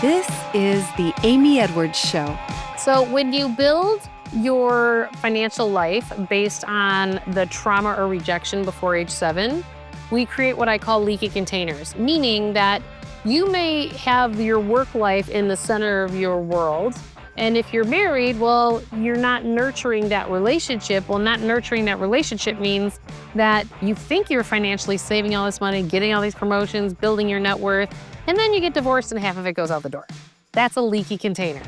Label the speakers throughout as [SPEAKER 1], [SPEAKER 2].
[SPEAKER 1] This is the Amy Edwards Show.
[SPEAKER 2] So when you build your financial life based on the trauma or rejection before age 7, we create what I call leaky containers, meaning that you may have your work life in the center of your world. And if you're married, well, you're not nurturing that relationship. Well, not nurturing that relationship means that you think you're financially saving all this money, getting all these promotions, building your net worth, and then you get divorced and half of it goes out the door. That's a leaky container.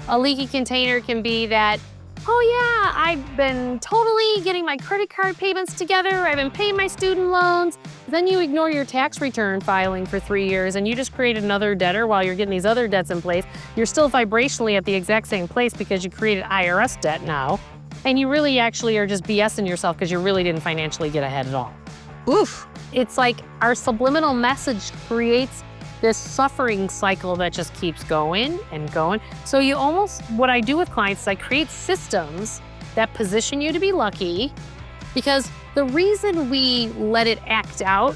[SPEAKER 2] A leaky container can be that, oh yeah, I've been totally getting my credit card payments together, I've been paying my student loans. Then you ignore your tax return filing for 3 years and you just create another debtor while you're getting these other debts in place. You're still vibrationally at the exact same place because you created IRS debt now. And you really actually are just BSing yourself because you really didn't financially get ahead at all.
[SPEAKER 1] Oof.
[SPEAKER 2] It's like our subliminal message creates this suffering cycle that just keeps going and going. So you almost, what I do with clients is I create systems that position you to be lucky, because the reason we let it act out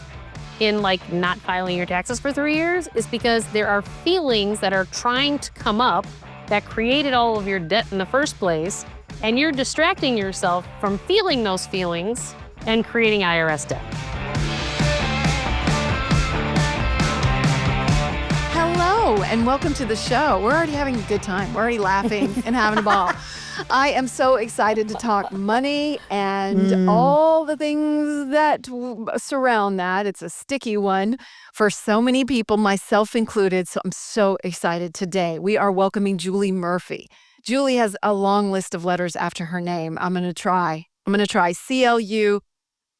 [SPEAKER 2] in like not filing your taxes for 3 years is because there are feelings that are trying to come up that created all of your debt in the first place, and you're distracting yourself from feeling those feelings and creating IRS debt.
[SPEAKER 1] Hello, and welcome to the show. We're already having a good time. We're already laughing and having a ball. I am so excited to talk money and all the things that surround that. It's a sticky one for so many people, myself included. So I'm so excited today. We are welcoming Julie Murphy. Julie has a long list of letters after her name. I'm going to try CLU,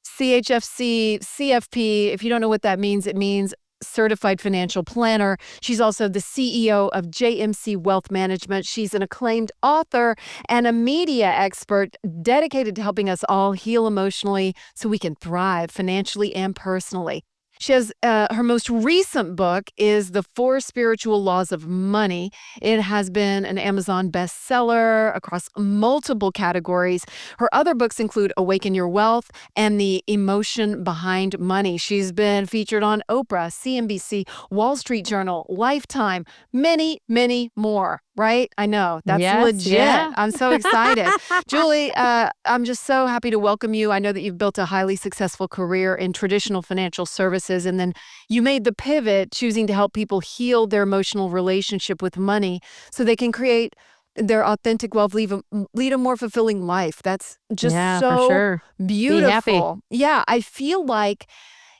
[SPEAKER 1] CHFC, CFP. If you don't know what that means, it means Certified Financial Planner. She's also the CEO of JMC Wealth Management. She's an acclaimed author and a media expert dedicated to helping us all heal emotionally so we can thrive financially and personally. She has her most recent book is The 4 Spiritual Laws of Money. It has been an Amazon bestseller across multiple categories. Her other books include Awaken Your Wealth and The Emotion Behind Money. She's been featured on Oprah, CNBC, Wall Street Journal, Lifetime, many, many more. Right? I know. That's legit.
[SPEAKER 2] Yeah.
[SPEAKER 1] I'm so excited. Julie, I'm just so happy to welcome you. I know that you've built a highly successful career in traditional financial services, and then you made the pivot choosing to help people heal their emotional relationship with money so they can create their authentic wealth, lead a more fulfilling life. That's just
[SPEAKER 2] for sure.
[SPEAKER 1] beautiful.
[SPEAKER 2] Be happy.
[SPEAKER 1] Yeah, I feel like,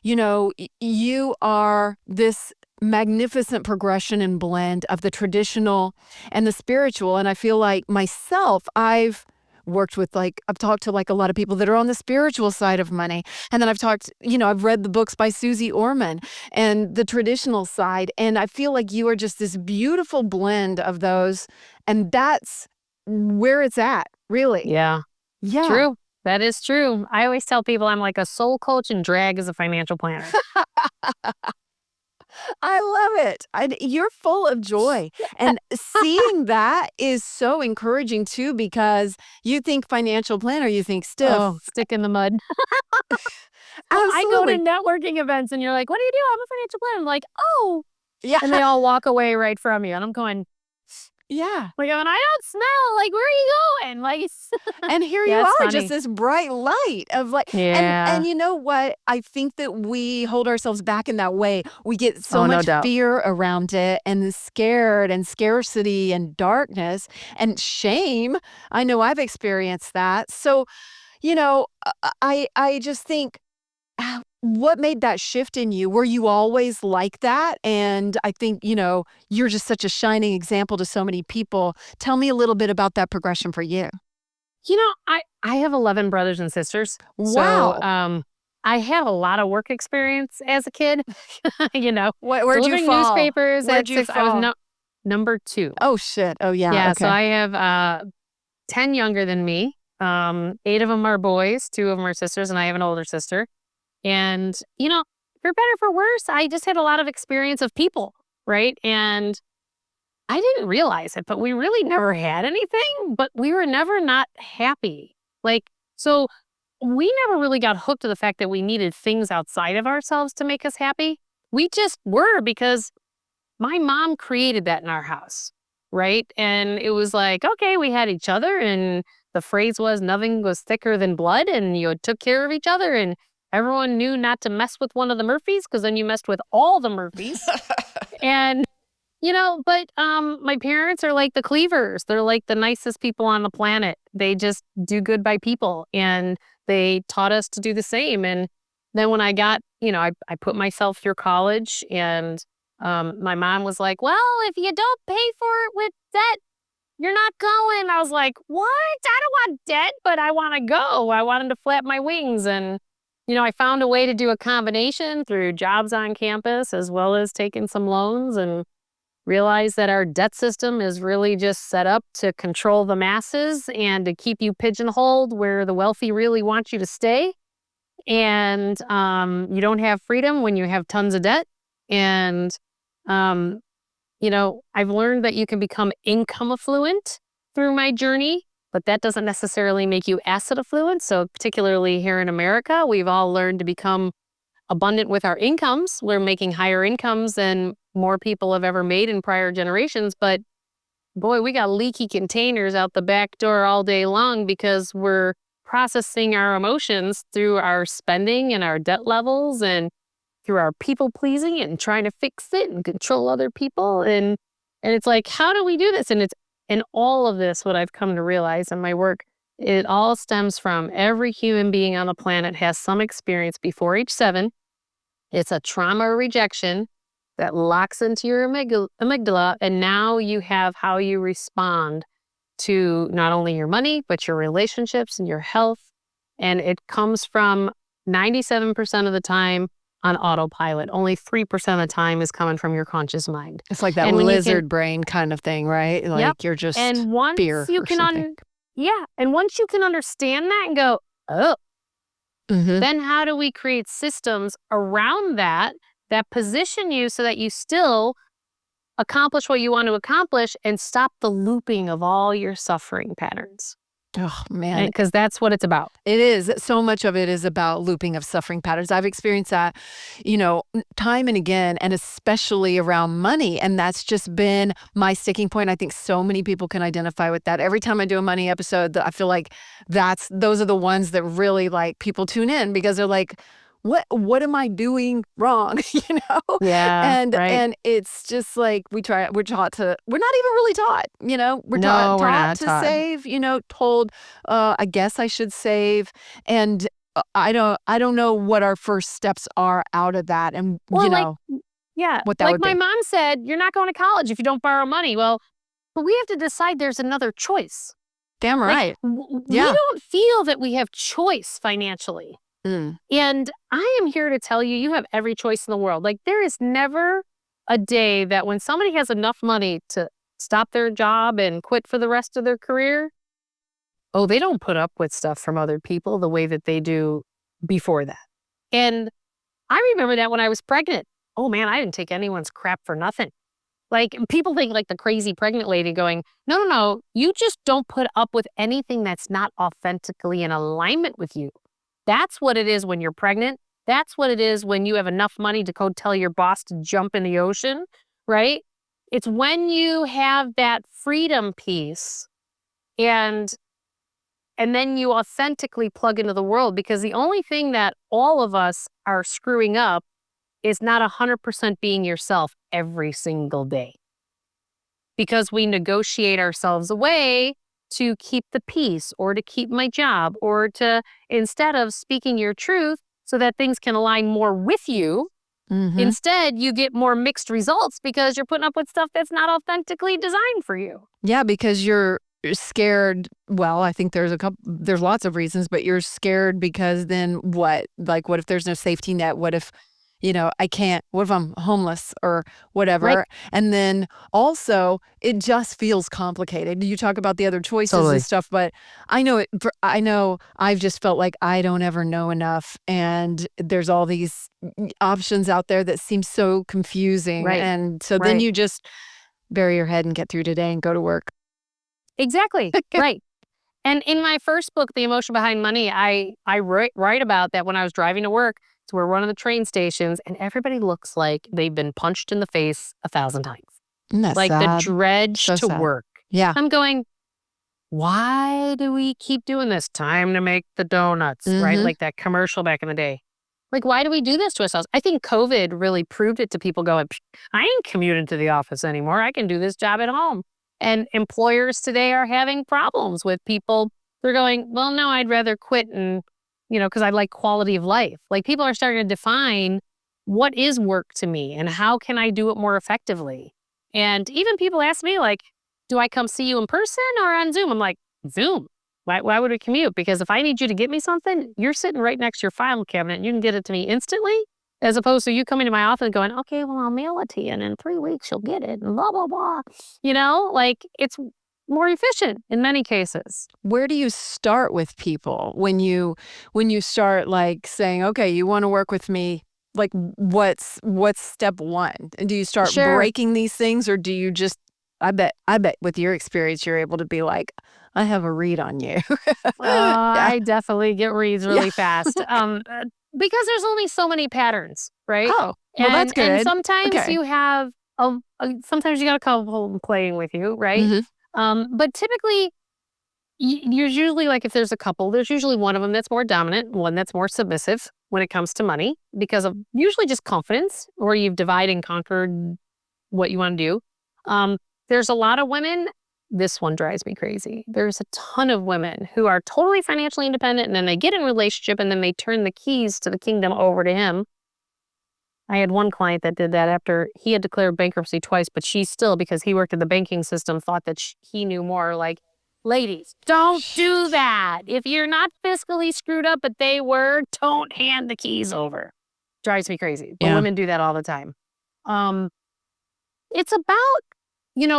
[SPEAKER 1] you are this magnificent progression and blend of the traditional and the spiritual. And I feel like myself, I've talked to a lot of people that are on the spiritual side of money. And then I've read the books by Susie Orman and the traditional side. And I feel like you are just this beautiful blend of those. And that's where it's at, really.
[SPEAKER 2] Yeah.
[SPEAKER 1] Yeah.
[SPEAKER 2] True. That is true. I always tell people I'm like a soul coach and drag as a financial planner.
[SPEAKER 1] I love it. You're full of joy. And seeing that is so encouraging too, because you think financial planner, you think stiff.
[SPEAKER 2] Oh, stick in the mud. I go to networking events and you're like, what do you do? I'm a financial planner. I'm like, oh.
[SPEAKER 1] Yeah.
[SPEAKER 2] And they all walk away right from you. And I'm going,
[SPEAKER 1] yeah.
[SPEAKER 2] like, and I don't smell. Like, where are you going? Like,
[SPEAKER 1] and here
[SPEAKER 2] Yeah,
[SPEAKER 1] you
[SPEAKER 2] it's
[SPEAKER 1] are,
[SPEAKER 2] funny.
[SPEAKER 1] just this bright light of
[SPEAKER 2] Yeah.
[SPEAKER 1] and you know what? I think that we hold ourselves back in that way. We get so
[SPEAKER 2] Oh, no
[SPEAKER 1] much
[SPEAKER 2] doubt.
[SPEAKER 1] fear around it and scared and scarcity and darkness and shame. I know I've experienced that. So, I just think, what made that shift in you? Were you always like that? And I think, you're just such a shining example to so many people. Tell me a little bit about that progression for you.
[SPEAKER 2] I have 11 brothers and sisters.
[SPEAKER 1] Wow.
[SPEAKER 2] So, I have a lot of work experience as a kid.
[SPEAKER 1] Where'd you
[SPEAKER 2] delivering
[SPEAKER 1] fall?
[SPEAKER 2] newspapers
[SPEAKER 1] Where'd
[SPEAKER 2] at
[SPEAKER 1] you
[SPEAKER 2] 6. I
[SPEAKER 1] fall?
[SPEAKER 2] was number 2.
[SPEAKER 1] Oh, shit. Oh, yeah.
[SPEAKER 2] Yeah,
[SPEAKER 1] Okay.
[SPEAKER 2] so I have 10 younger than me. 8 of them are boys, 2 of them are sisters, and I have an older sister. And, for better or for worse, I just had a lot of experience of people, right? And I didn't realize it, but we really never had anything, but we were never not happy. So we never really got hooked to the fact that we needed things outside of ourselves to make us happy. We just were, because my mom created that in our house, right? And it was like, okay, we had each other, and the phrase was nothing was thicker than blood, and you took care of each other, and everyone knew not to mess with one of the Murphys because then you messed with all the Murphys. And but my parents are like the Cleavers. They're like the nicest people on the planet. They just do good by people, and they taught us to do the same. And then when I got, I put myself through college, and my mom was like, well, if you don't pay for it with debt, you're not going. I was like, what? I don't want debt, but I want to go. I wanted to flap my wings. And, I found a way to do a combination through jobs on campus as well as taking some loans, and realized that our debt system is really just set up to control the masses and to keep you pigeonholed where the wealthy really want you to stay. And you don't have freedom when you have tons of debt. And I've learned that you can become income affluent through my journey, but that doesn't necessarily make you asset affluent. So particularly here in America, we've all learned to become abundant with our incomes. We're making higher incomes than more people have ever made in prior generations. But boy, we got leaky containers out the back door all day long because we're processing our emotions through our spending and our debt levels and through our people pleasing and trying to fix it and control other people. And it's like, how do we do this? And it's in all of this, what I've come to realize in my work, it all stems from every human being on the planet has some experience before age 7. It's a trauma or rejection that locks into your amygdala, and now you have how you respond to not only your money, but your relationships and your health. And it comes from 97% of the time on autopilot. Only 3% of the time is coming from your conscious mind.
[SPEAKER 1] It's like that lizard brain kind of thing, right? Like you're just
[SPEAKER 2] and once
[SPEAKER 1] fear
[SPEAKER 2] you
[SPEAKER 1] or
[SPEAKER 2] can
[SPEAKER 1] something.
[SPEAKER 2] and once you can understand that and go, oh,
[SPEAKER 1] Mm-hmm.
[SPEAKER 2] then how do we create systems around that position you so that you still accomplish what you want to accomplish and stop the looping of all your suffering patterns?
[SPEAKER 1] Oh, man.
[SPEAKER 2] Because that's what it's about.
[SPEAKER 1] It is. So much of it is about looping of suffering patterns. I've experienced that, time and again, and especially around money. And that's just been my sticking point. I think so many people can identify with that. Every time I do a money episode, I feel like those are the ones that really like people tune in because they're like, what am I doing wrong?
[SPEAKER 2] Yeah.
[SPEAKER 1] And it's just like we're taught to, we're not even really taught, we're
[SPEAKER 2] No, we're not
[SPEAKER 1] to
[SPEAKER 2] taught.
[SPEAKER 1] save, told, I guess I should save. And I don't know what our first steps are out of that. And what that
[SPEAKER 2] like
[SPEAKER 1] would
[SPEAKER 2] my
[SPEAKER 1] be.
[SPEAKER 2] mom said, you're not going to college if you don't borrow money. Well, but we have to decide there's another choice.
[SPEAKER 1] Damn right.
[SPEAKER 2] We don't feel that we have choice financially.
[SPEAKER 1] Mm.
[SPEAKER 2] And I am here to tell you, you have every choice in the world. Like there is never a day that when somebody has enough money to stop their job and quit for the rest of their career, they don't put up with stuff from other people the way that they do before that. And I remember that when I was pregnant. Oh man, I didn't take anyone's crap for nothing. Like people think like the crazy pregnant lady going, no, you just don't put up with anything that's not authentically in alignment with you. That's what it is when you're pregnant. That's what it is when you have enough money to go tell your boss to jump in the ocean, right? It's when you have that freedom piece and then you authentically plug into the world, because the only thing that all of us are screwing up is not 100% being yourself every single day. Because we negotiate ourselves away to keep the peace or to keep my job or to, instead of speaking your truth so that things can align more with you, instead you get more mixed results because you're putting up with stuff that's not authentically designed for you.
[SPEAKER 1] Yeah, because you're scared. Well, I think there's lots of reasons, but you're scared because then what? Like, what if there's no safety net? What if, I can't, what if I'm homeless or whatever?
[SPEAKER 2] Right.
[SPEAKER 1] And then also it just feels complicated. You talk about the other choices
[SPEAKER 2] Totally.
[SPEAKER 1] and stuff, but I know I've just felt like I don't ever know enough. And there's all these options out there that seem so confusing.
[SPEAKER 2] Right.
[SPEAKER 1] And so then you just bury your head and get through today and go to work.
[SPEAKER 2] Exactly. Right. And in my first book, The Emotion Behind Money, I write about that when I was driving to work. So we're one of the train stations, and everybody looks like they've been punched in the face 1,000 times.
[SPEAKER 1] Isn't that
[SPEAKER 2] Like the
[SPEAKER 1] sad?
[SPEAKER 2] dredge
[SPEAKER 1] So
[SPEAKER 2] to
[SPEAKER 1] sad.
[SPEAKER 2] work.
[SPEAKER 1] Yeah.
[SPEAKER 2] I'm going, why do we keep doing this? Time to make the donuts, right? Like that commercial back in the day. Like, why do we do this to ourselves? I think COVID really proved it to people going, I ain't commuting to the office anymore. I can do this job at home. And employers today are having problems with people. They're going, well, no, I'd rather quit and, because I like quality of life. Like people are starting to define what is work to me and how can I do it more effectively. And even people ask me like, do I come see you in person or on Zoom? I'm like, Zoom. Why would we commute? Because if I need you to get me something, you're sitting right next to your file cabinet and you can get it to me instantly, as opposed to you coming to my office and going, okay, well, I'll mail it to you and in 3 weeks you'll get it and blah, blah, blah. Like it's more efficient in many cases.
[SPEAKER 1] Where do you start with people when you start like saying, okay, you want to work with me? Like what's step one? And do you start
[SPEAKER 2] Sure.
[SPEAKER 1] breaking these things, or do you just, I bet with your experience, you're able to be like, I have a read on you. Yeah.
[SPEAKER 2] I definitely get reads really fast because there's only so many patterns, right?
[SPEAKER 1] Oh, well, that's good.
[SPEAKER 2] And sometimes
[SPEAKER 1] Okay.
[SPEAKER 2] you have, sometimes you got a couple playing with you, right? But typically, there's usually like if there's a couple, there's usually one of them that's more dominant, one that's more submissive when it comes to money because of usually just confidence, or you've divided and conquered what you want to do. There's a lot of women. This one drives me crazy. There's a ton of women who are totally financially independent and then they get in a relationship and then they turn the keys to the kingdom over to him. I had one client that did that after he had declared bankruptcy twice, but she still, because he worked in the banking system, thought that he knew more. Like, ladies, don't do that. If you're not fiscally screwed up, but they were, don't hand the keys over. Drives me crazy. But women do that all the time. It's about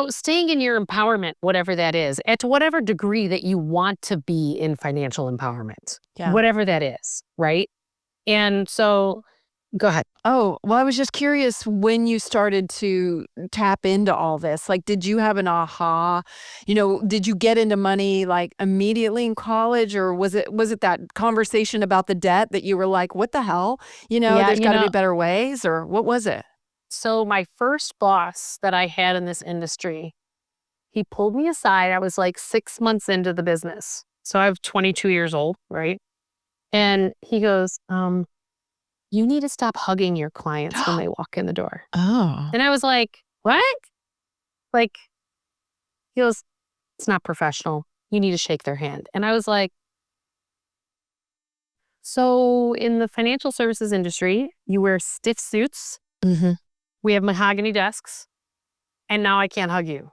[SPEAKER 2] staying in your empowerment, whatever that is, at whatever degree that you want to be in financial empowerment, whatever that is, right? And so, go ahead.
[SPEAKER 1] Oh, well, I was just curious when you started to tap into all this. Like, did you have an aha? Did you get into money like immediately in college, or was it that conversation about the debt that you were like, what the hell? There's got to be better ways, or what was it?
[SPEAKER 2] So my first boss that I had in this industry, he pulled me aside. I was like 6 months into the business. So I was 22 years old, right? And he goes, you need to stop hugging your clients when they walk in the door.
[SPEAKER 1] Oh.
[SPEAKER 2] And I was like, what? Like, he goes, it's not professional. You need to shake their hand. And I was like, so in the financial services industry, you wear stiff suits. We have mahogany desks, and now I can't hug you.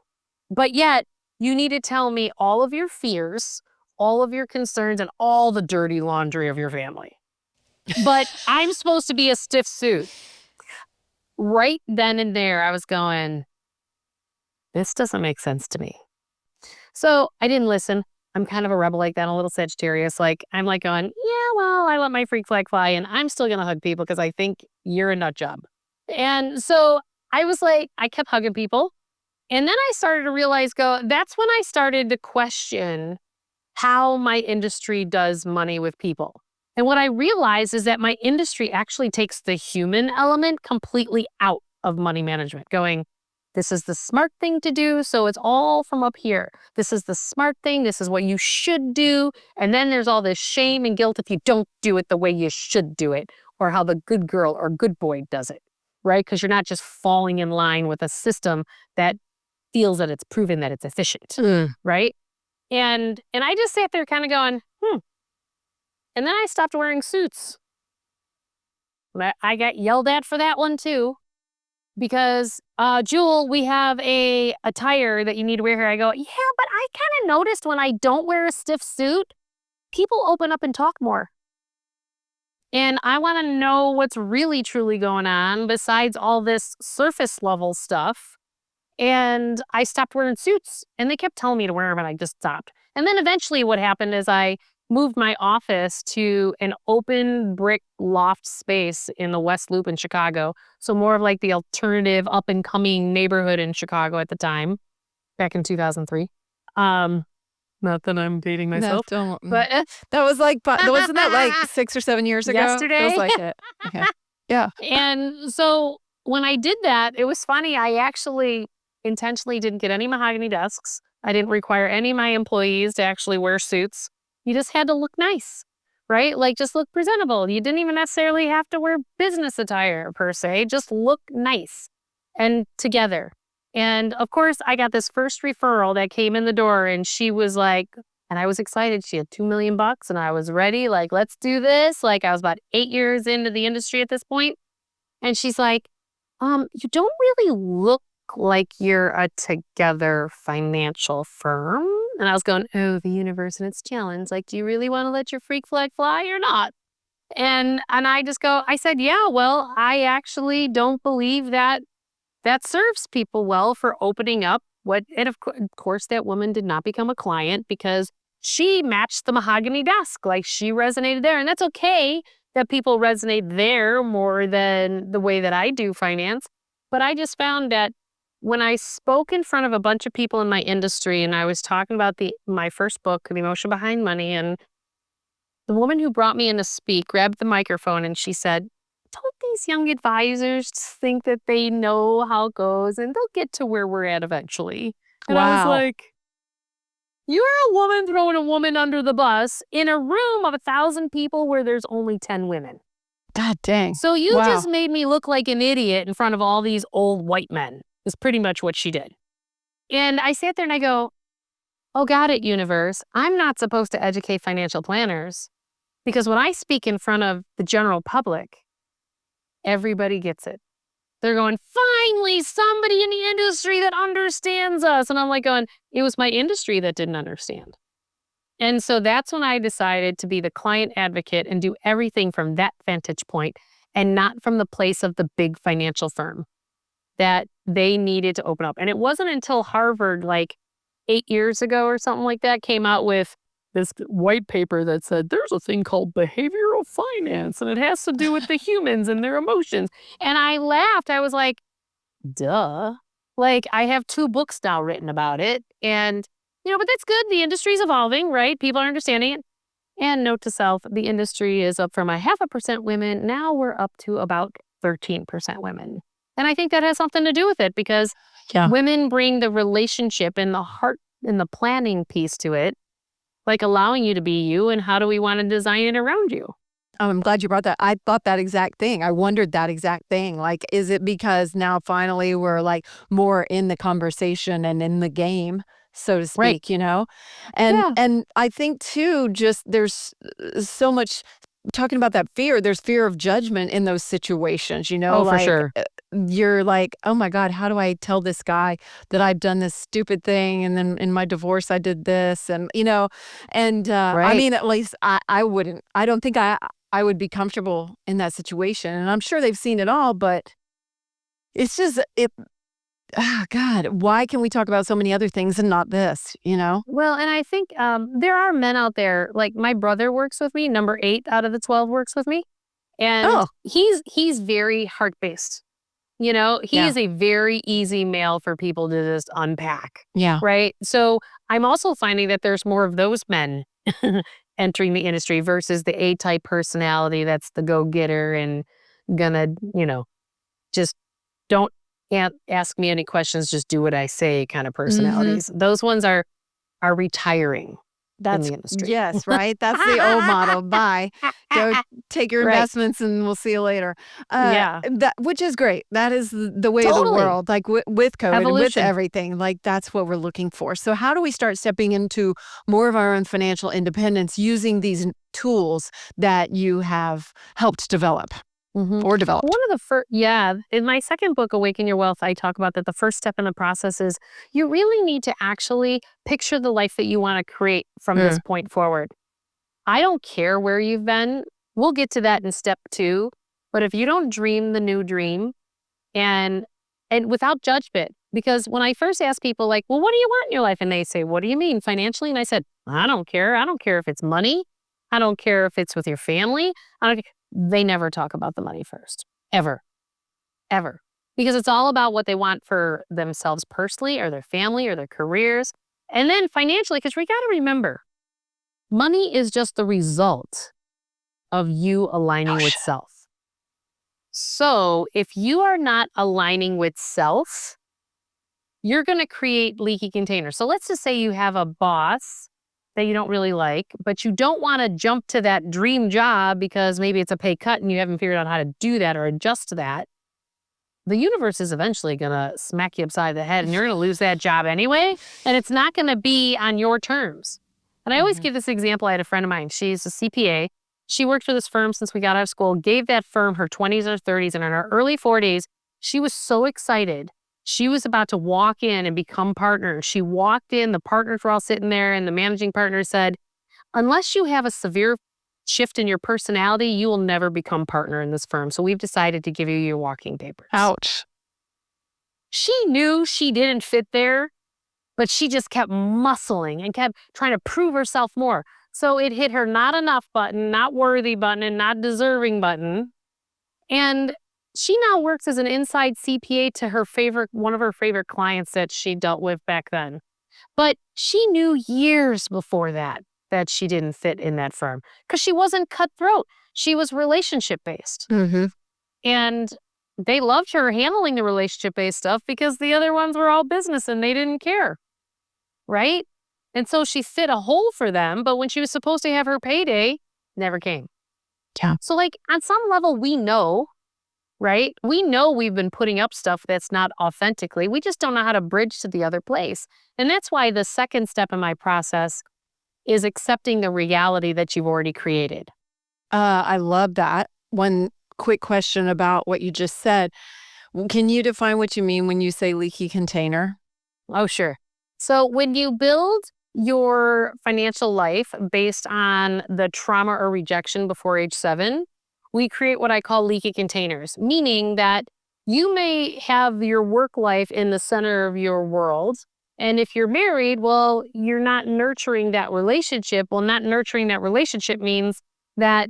[SPEAKER 2] But yet, you need to tell me all of your fears, all of your concerns, and all the dirty laundry of your family. But I'm supposed to be a stiff suit. Right then and there, I was going, this doesn't make sense to me. So I didn't listen. I'm kind of a rebel like that, a little Sagittarius. Like, I'm like going, yeah, well, I let my freak flag fly, and I'm still going to hug people because I think you're a nut job. And so I was like, I kept hugging people. And then I started to realize, that's when I started to question how my industry does money with people. And what I realized is that my industry actually takes the human element completely out of money management, going, this is the smart thing to do. So it's all from up here. This is the smart thing. This is what you should do. And then there's all this shame and guilt if you don't do it the way you should do it, or how the good girl or good boy does it. Right? Because you're not just falling in line with a system that feels that it's proven that it's efficient. Right? And I just sat there kind of going, And then I stopped wearing suits. I got yelled at for that one too. Because, Jewel, we have a attire that you need to wear here. I go, yeah, but I kind of noticed when I don't wear a stiff suit, people open up and talk more. And I want to know what's really truly going on besides all this surface level stuff. And I stopped wearing suits, and they kept telling me to wear them, and I just stopped. And then eventually what happened is I moved my office to an open brick loft space in the West Loop in Chicago. So more of like the alternative up and coming neighborhood in Chicago at the time, back in 2003. Not that I'm dating
[SPEAKER 1] No,
[SPEAKER 2] myself,
[SPEAKER 1] don't.
[SPEAKER 2] but
[SPEAKER 1] That was like, wasn't that like 6 or 7 years ago?
[SPEAKER 2] yesterday.
[SPEAKER 1] Feels like it. Okay. Yeah.
[SPEAKER 2] And so when I did that, it was funny. I actually intentionally didn't get any mahogany desks. I didn't require any of my employees to actually wear suits. You just had to look nice, right? Like just look presentable. You didn't even necessarily have to wear business attire per se, just look nice and together. And of course, I got this first referral that came in the door and she was like, and I was excited. She had 2 million bucks and I was ready. Like, let's do this. Like I was about 8 years into the industry at this point. And she's like, you don't really look like you're a together financial firm. And I was going, oh, the universe and its challenge. Like, do you really want to let your freak flag fly or not? And I said, yeah, well, I actually don't believe that serves people well for opening up and of course, that woman did not become a client because she matched the mahogany desk. Like she resonated there. And that's okay that people resonate there more than the way that I do finance. But I just found that when I spoke in front of a bunch of people in my industry and I was talking about my first book, The Emotion Behind Money, and the woman who brought me in to speak grabbed the microphone and she said, don't these young advisors think that they know how it goes and they'll get to where we're at eventually? And I was
[SPEAKER 1] Wow.
[SPEAKER 2] like, you're a woman throwing a woman under the bus in a room of 1,000 people where there's only 10 women.
[SPEAKER 1] God dang.
[SPEAKER 2] So you
[SPEAKER 1] Wow.
[SPEAKER 2] just made me look like an idiot in front of all these old white men, is pretty much what she did. And I sat there and I go, oh, got it, universe. I'm not supposed to educate financial planners because when I speak in front of the general public, everybody gets it. They're going, finally, somebody in the industry that understands us. And I'm like going, it was my industry that didn't understand. And so that's when I decided to be the client advocate and do everything from that vantage point and not from the place of the big financial firm that they needed to open up. And it wasn't until Harvard, like 8 years ago or something like that, came out with this white paper that said there's a thing called behavioral finance and it has to do with the humans and their emotions. And I laughed. I was like, duh. Like I have 2 books now written about it. And, but that's good. The industry's evolving, right? People are understanding it. And note to self, the industry is up from a 0.5% women. Now we're up to about 13% women. And I think that has something to do with it because women bring the relationship and the heart and the planning piece to it. Like allowing you to be you, and how do we want to design it around you?
[SPEAKER 1] Oh, I'm glad you brought that. I thought that exact thing. I wondered that exact thing. Like, is it because now finally we're like more in the conversation and in the game, so to speak,
[SPEAKER 2] Right.
[SPEAKER 1] And I think too, just there's so much talking about that fear. There's fear of judgment in those situations,
[SPEAKER 2] Oh, for
[SPEAKER 1] like
[SPEAKER 2] sure.
[SPEAKER 1] you're like, oh my God, how do I tell this guy that I've done this stupid thing? And then in my divorce, I did this and I
[SPEAKER 2] Right.
[SPEAKER 1] mean, at least I wouldn't, I don't think I would be comfortable in that situation. And I'm sure they've seen it all, but it's just, God, why can we talk about so many other things and not this,
[SPEAKER 2] Well, and I think there are men out there, like my brother works with me, number 8 out of the 12 works with me. And
[SPEAKER 1] Oh,
[SPEAKER 2] he's very heart-based. He
[SPEAKER 1] yeah.
[SPEAKER 2] is a very easy male for people to just unpack,
[SPEAKER 1] Yeah.
[SPEAKER 2] right? So I'm also finding that there's more of those men entering the industry versus the A-type personality that's the go-getter and gonna, just don't ask me any questions, just do what I say kind of
[SPEAKER 1] Mm-hmm.
[SPEAKER 2] personalities. Those ones are retiring in
[SPEAKER 1] That's
[SPEAKER 2] the industry.
[SPEAKER 1] yes, right? That's the old model. Bye. Go take your
[SPEAKER 2] Right.
[SPEAKER 1] investments and we'll see you later.
[SPEAKER 2] Yeah.
[SPEAKER 1] That which is great. That is the way of the
[SPEAKER 2] Totally.
[SPEAKER 1] world. Like with COVID and with
[SPEAKER 2] Evolution.
[SPEAKER 1] everything, like that's what we're looking for. So how do we start stepping into more of our own financial independence using these tools that you have helped develop
[SPEAKER 2] Mhm.
[SPEAKER 1] or developed?
[SPEAKER 2] One of the first, yeah, in my second book, Awaken Your Wealth, I talk about that the first step in the process is you really need to actually picture the life that you want to create from this
[SPEAKER 1] Mm,
[SPEAKER 2] point forward. I don't care where you've been. We'll get to that in step 2. But if you don't dream the new dream and without judgment, because when I first ask people like, well, what do you want in your life? And they say, what do you mean financially? And I said, I don't care. I don't care if it's money. I don't care if it's with your family. I don't. They never talk about the money first, ever, ever, because it's all about what they want for themselves personally or their family or their careers. And then financially, because we got to remember, money is just the result of you aligning with self. So if you are not aligning with self, you're going to create leaky containers. So let's just say you have a boss that you don't really like, but you don't want to jump to that dream job because maybe it's a pay cut and you haven't figured out how to do that or adjust to that. The universe is eventually going to smack you upside the head and you're going to lose that job anyway. And it's not going to be on your terms. And I always give this example. I had a friend of mine. She's a CPA. She worked for this firm since we got out of school, gave that firm her 20s or 30s. And in her early 40s, she was so excited. She was about to walk in and become partner. She walked in, the partners were all sitting there, and the managing partner said, unless you have a severe shift in your personality, you will never become partner in this firm. So we've decided to give you your walking papers.
[SPEAKER 1] Ouch.
[SPEAKER 2] She knew she didn't fit there, but she just kept muscling and kept trying to prove herself more. So it hit her not enough button, not worthy button, and not deserving button. And she now works as an inside CPA to one of her favorite clients that she dealt with back then. But she knew years before that she didn't fit in that firm because she wasn't cutthroat. She was relationship-based. And they loved her handling the relationship-based stuff because the other ones were all business and they didn't care, right? And so she fit a hole for them, but when she was supposed to have her payday, never came.
[SPEAKER 1] Yeah.
[SPEAKER 2] So like on some level, we know, right? We know we've been putting up stuff that's not authentically. We just don't know how to bridge to the other place. And that's why the second step in my process is accepting the reality that you've already created.
[SPEAKER 1] I love that. One quick question about what you just said. Can you define what you mean when you say leaky container?
[SPEAKER 2] Oh, sure. So when you build your financial life based on the trauma or rejection before age 7, we create what I call leaky containers, meaning that you may have your work life in the center of your world. And if you're married, well, you're not nurturing that relationship. Well, not nurturing that relationship means that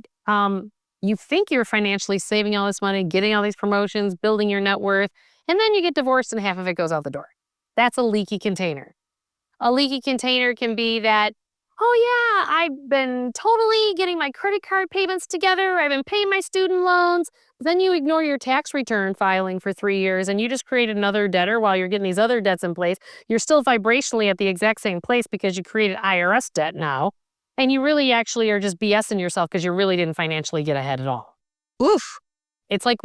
[SPEAKER 2] you think you're financially saving all this money, getting all these promotions, building your net worth, and then you get divorced and half of it goes out the door. That's a leaky container. A leaky container can be that, oh yeah, I've been totally getting my credit card payments together. I've been paying my student loans. But then you ignore your tax return filing for 3 years and you just create another debtor while you're getting these other debts in place. You're still vibrationally at the exact same place because you created IRS debt now. And you really actually are just BSing yourself because you really didn't financially get ahead at all.
[SPEAKER 1] Oof.
[SPEAKER 2] It's like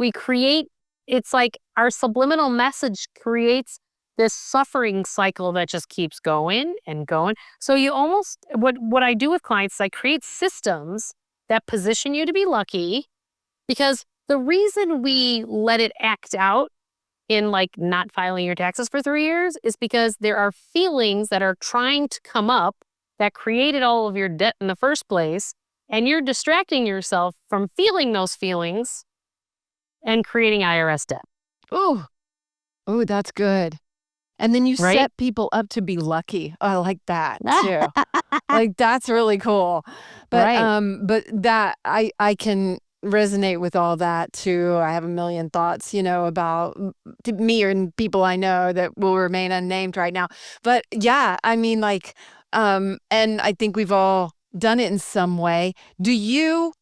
[SPEAKER 2] it's like our subliminal message creates this suffering cycle that just keeps going and going. So you almost, what I do with clients is I create systems that position you to be lucky, because the reason we let it act out in like not filing your taxes for 3 years is because there are feelings that are trying to come up that created all of your debt in the first place. And you're distracting yourself from feeling those feelings and creating IRS debt.
[SPEAKER 1] Oh, that's good. And then you
[SPEAKER 2] Right?
[SPEAKER 1] set people up to be lucky. I like that too. Like that's really cool. But
[SPEAKER 2] Right.
[SPEAKER 1] but that I can resonate with all that too. I have a million thoughts, about me and people I know that will remain unnamed right now. But yeah, I mean and I think we've all done it in some way. Do you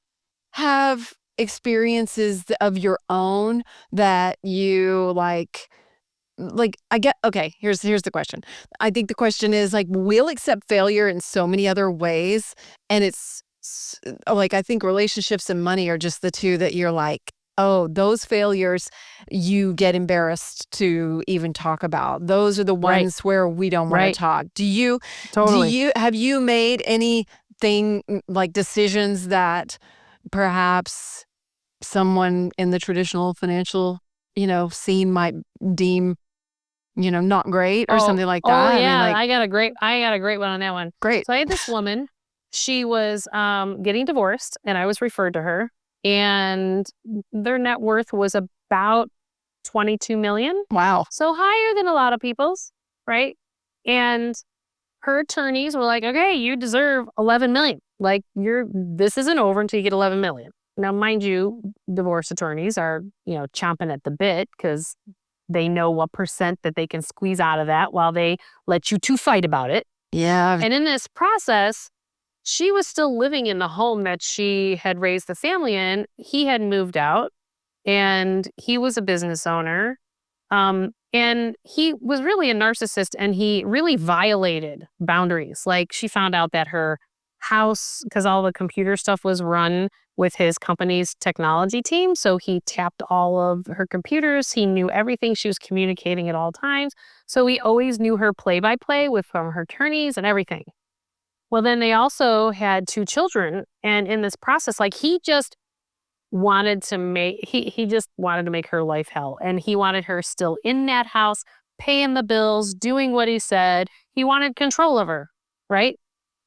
[SPEAKER 1] have experiences of your own that you I get, okay, here's the question. I think the question is we'll accept failure in so many other ways. And I think relationships and money are just the two that you're like, oh, those failures you get embarrassed to even talk about. Those are the
[SPEAKER 2] Right.
[SPEAKER 1] ones where we don't want to
[SPEAKER 2] Right.
[SPEAKER 1] talk.
[SPEAKER 2] Totally.
[SPEAKER 1] Have you made anything like decisions that perhaps someone in the traditional financial, scene might deem not great or something like that?
[SPEAKER 2] Yeah,
[SPEAKER 1] I mean,
[SPEAKER 2] I got a great one on that one.
[SPEAKER 1] great.
[SPEAKER 2] So I had this woman, she was getting divorced and I was referred to her, and their net worth was about 22 million.
[SPEAKER 1] Wow.
[SPEAKER 2] So higher than a lot of people's, right? And her attorneys were like, okay, you deserve 11 million. Like this isn't over until you get 11 million. Now, mind you, divorce attorneys are, chomping at the bit because they know what percent that they can squeeze out of that while they let you two fight about it.
[SPEAKER 1] Yeah.
[SPEAKER 2] And in this process, she was still living in the home that she had raised the family in. He had moved out and he was a business owner. And he was really a narcissist and he really violated boundaries. Like she found out that her house, because all the computer stuff was run with his company's technology team. So he tapped all of her computers. He knew everything. She was communicating at all times. So he always knew her play by play with from her attorneys and everything. Well, then they also had 2 children. And in this process, like he just wanted to make he just wanted to make her life hell. And he wanted her still in that house, paying the bills, doing what he said. He wanted control of her, right?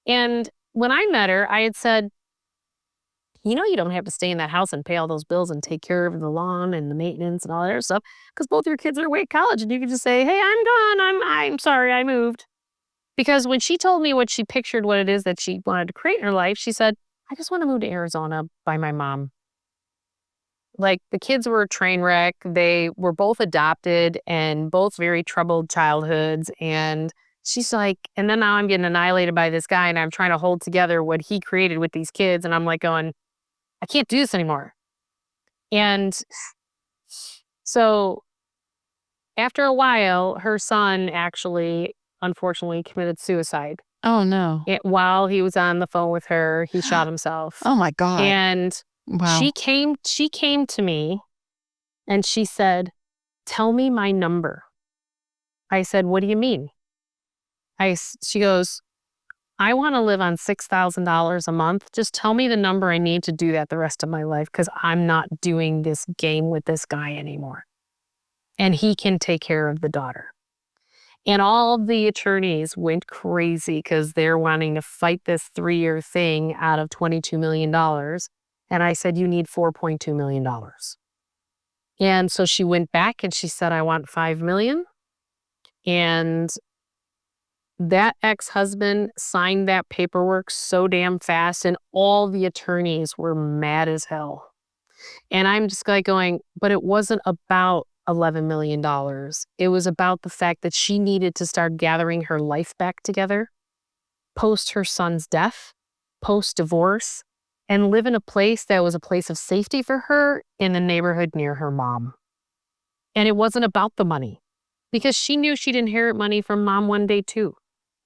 [SPEAKER 2] And when I met her, I had said, you don't have to stay in that house and pay all those bills and take care of the lawn and the maintenance and all that other stuff because both your kids are away at college and you can just say, hey, I'm gone. I'm sorry, I moved. Because when she told me what she pictured, what it is that she wanted to create in her life, she said, I just want to move to Arizona by my mom. Like the kids were a train wreck. They were both adopted and both very troubled childhoods. And she's like, and then now I'm getting annihilated by this guy and I'm trying to hold together what he created with these kids. And I'm like going, I can't do this anymore. And so after a while, her son actually, unfortunately, committed suicide.
[SPEAKER 1] Oh, no.
[SPEAKER 2] While he was on the phone with her, he shot himself.
[SPEAKER 1] Oh, my God.
[SPEAKER 2] And
[SPEAKER 1] wow.
[SPEAKER 2] she came to me and she said, tell me my number. I said, what do you mean? She goes, I want to live on $6,000 a month. Just tell me the number I need to do that the rest of my life because I'm not doing this game with this guy anymore. And he can take care of the daughter. And all of the attorneys went crazy because they're wanting to fight this 3-year thing out of $22 million. And I said, you need $4.2 million. And so she went back and she said, I want $5 million. And that ex-husband signed that paperwork so damn fast and all the attorneys were mad as hell. And I'm just like going, but it wasn't about $11 million. It was about the fact that she needed to start gathering her life back together, post her son's death, post-divorce, and live in a place that was a place of safety for her in the neighborhood near her mom. And it wasn't about the money because she knew she'd inherit money from mom one day too.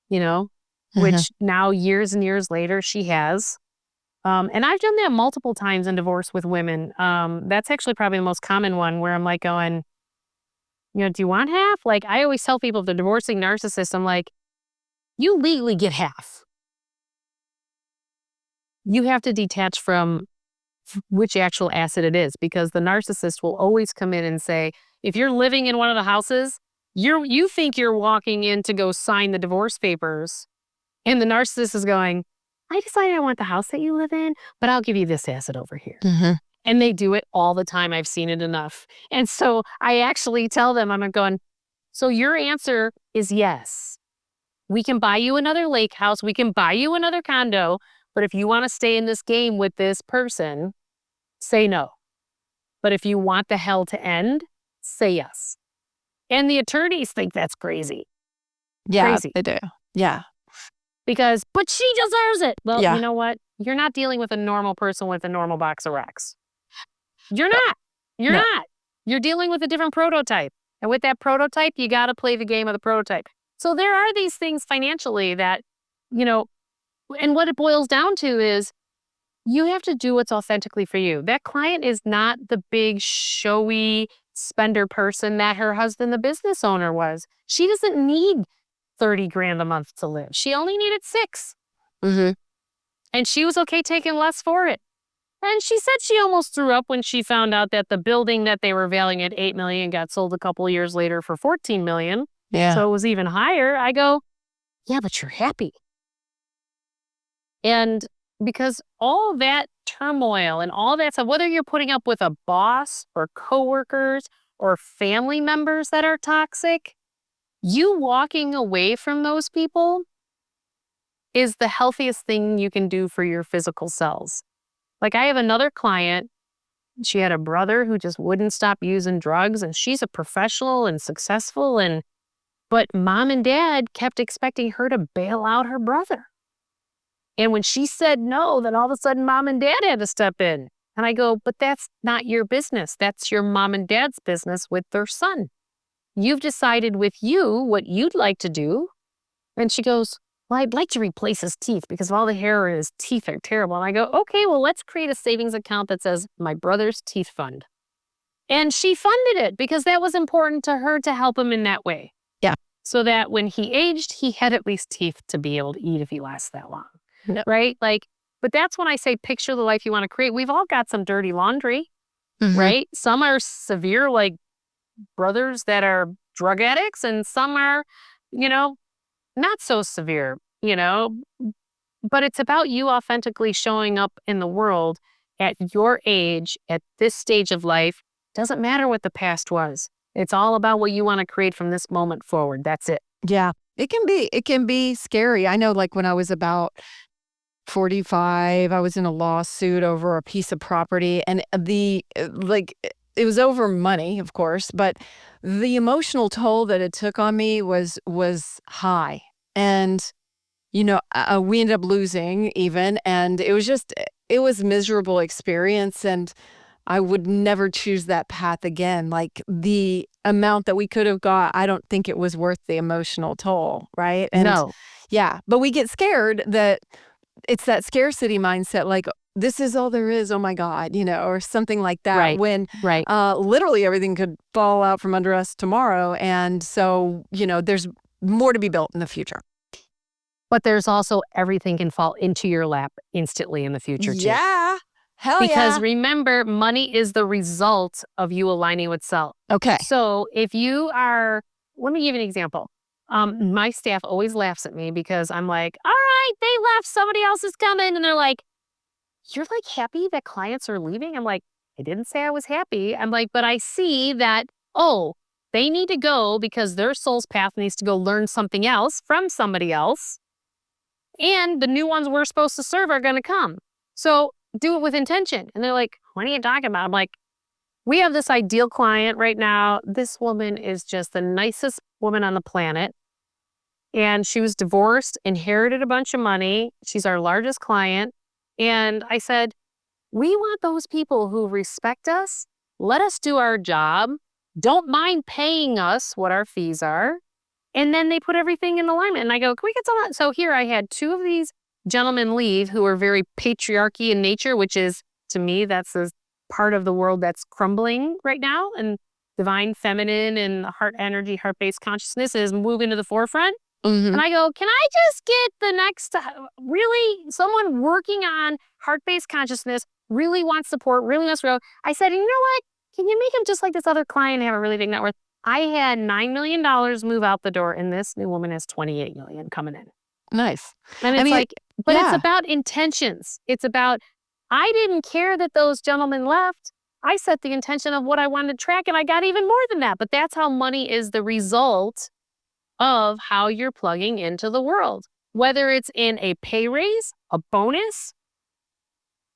[SPEAKER 2] Which now years and years later she has. And I've done that multiple times in divorce with women. That's actually probably the most common one where I'm like going, do you want half? Like I always tell people if they're divorcing narcissists, I'm like, you legally get half. You have to detach from which actual asset it is because the narcissist will always come in and say, if you're living in one of the houses, you think you're walking in to go sign the divorce papers. And the narcissist is going, I decided I want the house that you live in, but I'll give you this asset over here. And they do it all the time. I've seen it enough. And so I actually tell them, I'm going, so your answer is yes. We can buy you another lake house. We can buy you another condo. But if you want to stay in this game with this person, say no. But if you want the hell to end, say yes. And the attorneys think that's crazy.
[SPEAKER 1] Yeah,
[SPEAKER 2] crazy.
[SPEAKER 1] They do. Yeah.
[SPEAKER 2] Because, but she deserves it. Well,
[SPEAKER 1] Yeah.
[SPEAKER 2] You know what? You're not dealing with a normal person with a normal box of rocks. You're not. You're not. You're dealing with a different prototype. And with that prototype, you got to play the game of the prototype. So there are these things financially that, and what it boils down to is you have to do what's authentically for you. That client is not the big showy spender person that her husband, the business owner, was. She doesn't need 30 grand a month to live. She only needed 6. And she was okay taking less for it. And she said she almost threw up when she found out that the building that they were valuing at $8 million got sold a couple of years later for $14 million.
[SPEAKER 1] Yeah.
[SPEAKER 2] So it was even higher. I go, yeah, but you're happy. And because all that turmoil and all that stuff, whether you're putting up with a boss or coworkers or family members that are toxic, you walking away from those people is the healthiest thing you can do for your physical cells. Like I have another client, she had a brother who just wouldn't stop using drugs and she's a professional and successful and But mom and dad kept expecting her to bail out her brother. And when she said no, then all of a sudden mom and dad had to step in. And I go, but that's not your business. That's your mom and dad's business with their son. You've decided with you what you'd like to do. And she goes, well, I'd like to replace his teeth because of all the hair in his teeth are terrible. And I go, okay, well, let's create a savings account that says my brother's teeth fund. And she funded it because that was important to her to help him in that way.
[SPEAKER 1] Yeah.
[SPEAKER 2] So that when he aged, he had at least teeth to be able to eat if he lasts that long.
[SPEAKER 1] Yep.
[SPEAKER 2] Right? But that's when I say picture the life you want to create. We've all got some dirty laundry, right? Some are severe, like brothers that are drug addicts, and some are, not so severe, But it's about you authentically showing up in the world at your age, at this stage of life. Doesn't matter what the past was. It's all about what you want to create from this moment forward. That's it.
[SPEAKER 1] Yeah. It can be scary. I know, like when I was about 45, I was in a lawsuit over a piece of property, and it was over money, of course, but the emotional toll that it took on me was high. And we ended up losing even, and it was a miserable experience, and I would never choose that path again. Like the amount that we could have got, I don't think it was worth the emotional toll, right? And
[SPEAKER 2] No.
[SPEAKER 1] yeah, but we get scared that it's that scarcity mindset, like this is all there is, oh my God, or something like that.
[SPEAKER 2] Right,
[SPEAKER 1] when
[SPEAKER 2] right.
[SPEAKER 1] literally everything could fall out from under us tomorrow. And so, there's more to be built in the future.
[SPEAKER 2] But there's also everything can fall into your lap instantly in the future too.
[SPEAKER 1] Yeah. Hell
[SPEAKER 2] Because
[SPEAKER 1] yeah.
[SPEAKER 2] remember, money is the result of you aligning with self.
[SPEAKER 1] Okay.
[SPEAKER 2] So if you are, let me give you an example. My staff always laughs at me because I'm like, all right, they left, somebody else is coming. And they're like, you're like happy that clients are leaving? I'm like, I didn't say I was happy. I'm like, but I see that, they need to go because their soul's path needs to go learn something else from somebody else. And the new ones we're supposed to serve are going to come. So do it with intention. And they're like, what are you talking about? I'm like, we have this ideal client right now. This woman is just the nicest woman on the planet. And she was divorced, inherited a bunch of money. She's our largest client. And I said, we want those people who respect us, let us do our job, don't mind paying us what our fees are. And then they put everything in alignment. And I go, can we get some of that? So here I had two of these gentlemen leave who are very patriarchy in nature, which is, to me, that's a part of the world that's crumbling right now. And divine feminine and heart energy, heart-based consciousness is moving to the forefront. And I go, can I just get the next, really, someone working on heart-based consciousness, really wants support, really wants to grow. I said, you know what? Can you make him just like this other client and have a really big net worth? I had $9 million move out the door, and this new woman has $28 million coming in.
[SPEAKER 1] Nice.
[SPEAKER 2] And it's it's about intentions. It's about, I didn't care that those gentlemen left. I set the intention of what I wanted to track, and I got even more than that. But that's how money is the result of how you're plugging into the world. Whether it's in a pay raise, a bonus,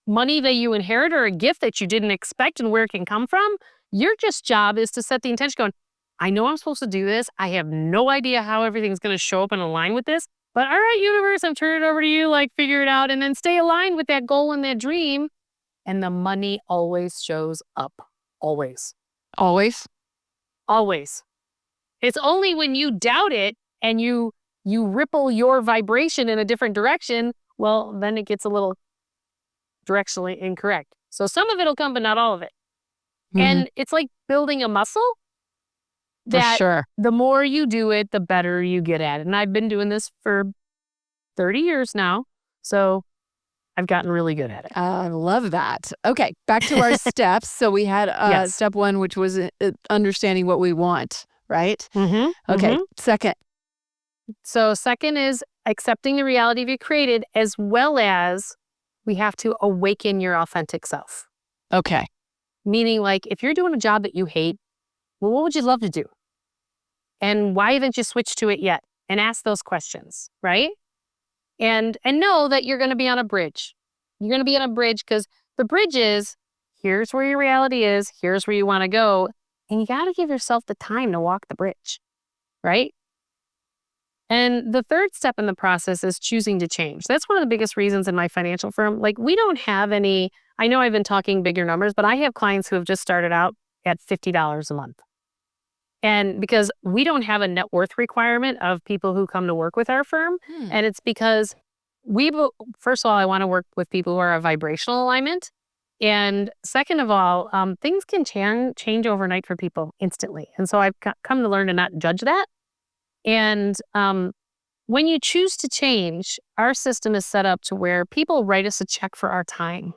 [SPEAKER 2] money that you inherit, or a gift that you didn't expect and where it can come from, your just job is to set the intention going, I know I'm supposed to do this. I have no idea how everything's going to show up and align with this. But all right, universe, I'm turning it over to you. Figure it out, and then stay aligned with that goal and that dream. And the money always shows up. Always.
[SPEAKER 1] Always?
[SPEAKER 2] Always. It's only when you doubt it and you ripple your vibration in a different direction, well, then it gets a little directionally incorrect. So some of it will come, but not all of it. And it's like building a muscle.
[SPEAKER 1] For sure.
[SPEAKER 2] The more you do it, the better you get at it. And I've been doing this for 30 years now. So I've gotten really good at it.
[SPEAKER 1] I love that. Okay, back to our steps. So we had
[SPEAKER 2] Yes.
[SPEAKER 1] step one, which was understanding what we want, right?
[SPEAKER 2] Mm-hmm.
[SPEAKER 1] Okay, second.
[SPEAKER 2] So second is accepting the reality you created, as well as we have to awaken your authentic self.
[SPEAKER 1] Okay.
[SPEAKER 2] Meaning, if you're doing a job that you hate, well, what would you love to do? And why haven't you switched to it yet? And ask those questions, right? And know that you're going to be on a bridge. You're going to be on a bridge because the bridge is, here's where your reality is, here's where you want to go. And you got to give yourself the time to walk the bridge, right? And the third step in the process is choosing to change. That's one of the biggest reasons in my financial firm. Like, we don't have any, I know I've been talking bigger numbers, but I have clients who have just started out at $50 a month. And because we don't have a net worth requirement of people who come to work with our firm. And it's because first of all, I want to work with people who are a vibrational alignment. And second of all, things can change overnight for people instantly. And so I've come to learn to not judge that. And when you choose to change, our system is set up to where people write us a check for our time.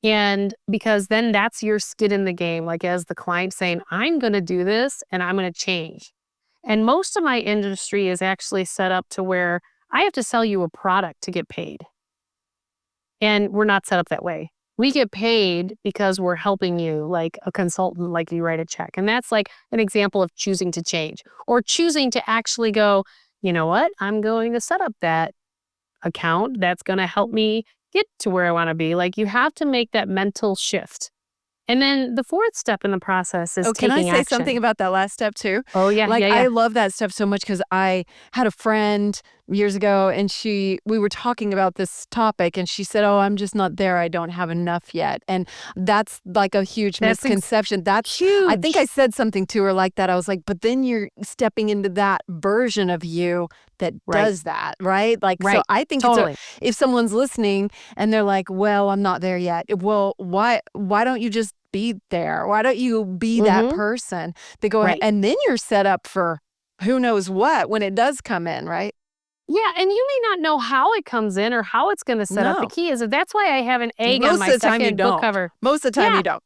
[SPEAKER 2] And because then that's your skin in the game, like as the client saying, I'm going to do this and I'm going to change. And most of my industry is actually set up to where I have to sell you a product to get paid. And we're not set up that way. We get paid because we're helping you, like a consultant, like you write a check. And that's like an example of choosing to change or choosing to actually go, you know what, I'm going to set up that account that's going to help me get to where I want to be. Like, you have to make that mental shift. And then the fourth step in the process is taking action.
[SPEAKER 1] Can I say something about that last step too?
[SPEAKER 2] Oh, yeah.
[SPEAKER 1] Like,
[SPEAKER 2] yeah.
[SPEAKER 1] I love that step so much because I had a friend years ago and we were talking about this topic and she said, I'm just not there. I don't have enough yet. And that's like a huge misconception. That's
[SPEAKER 2] huge.
[SPEAKER 1] I think I said something to her like that. I was like, but then you're stepping into that version of you that does that, right? Like, so I think
[SPEAKER 2] totally.
[SPEAKER 1] if someone's listening and they're like, well, I'm not there yet. Well, why don't you just be there? Why don't you be that person? They go ahead, and then you're set up for who knows what when it does come in, right?
[SPEAKER 2] Yeah, and you may not know how it comes in or how it's going to set up. The key is that's why I have an egg on my second book cover.
[SPEAKER 1] Most of the time you don't.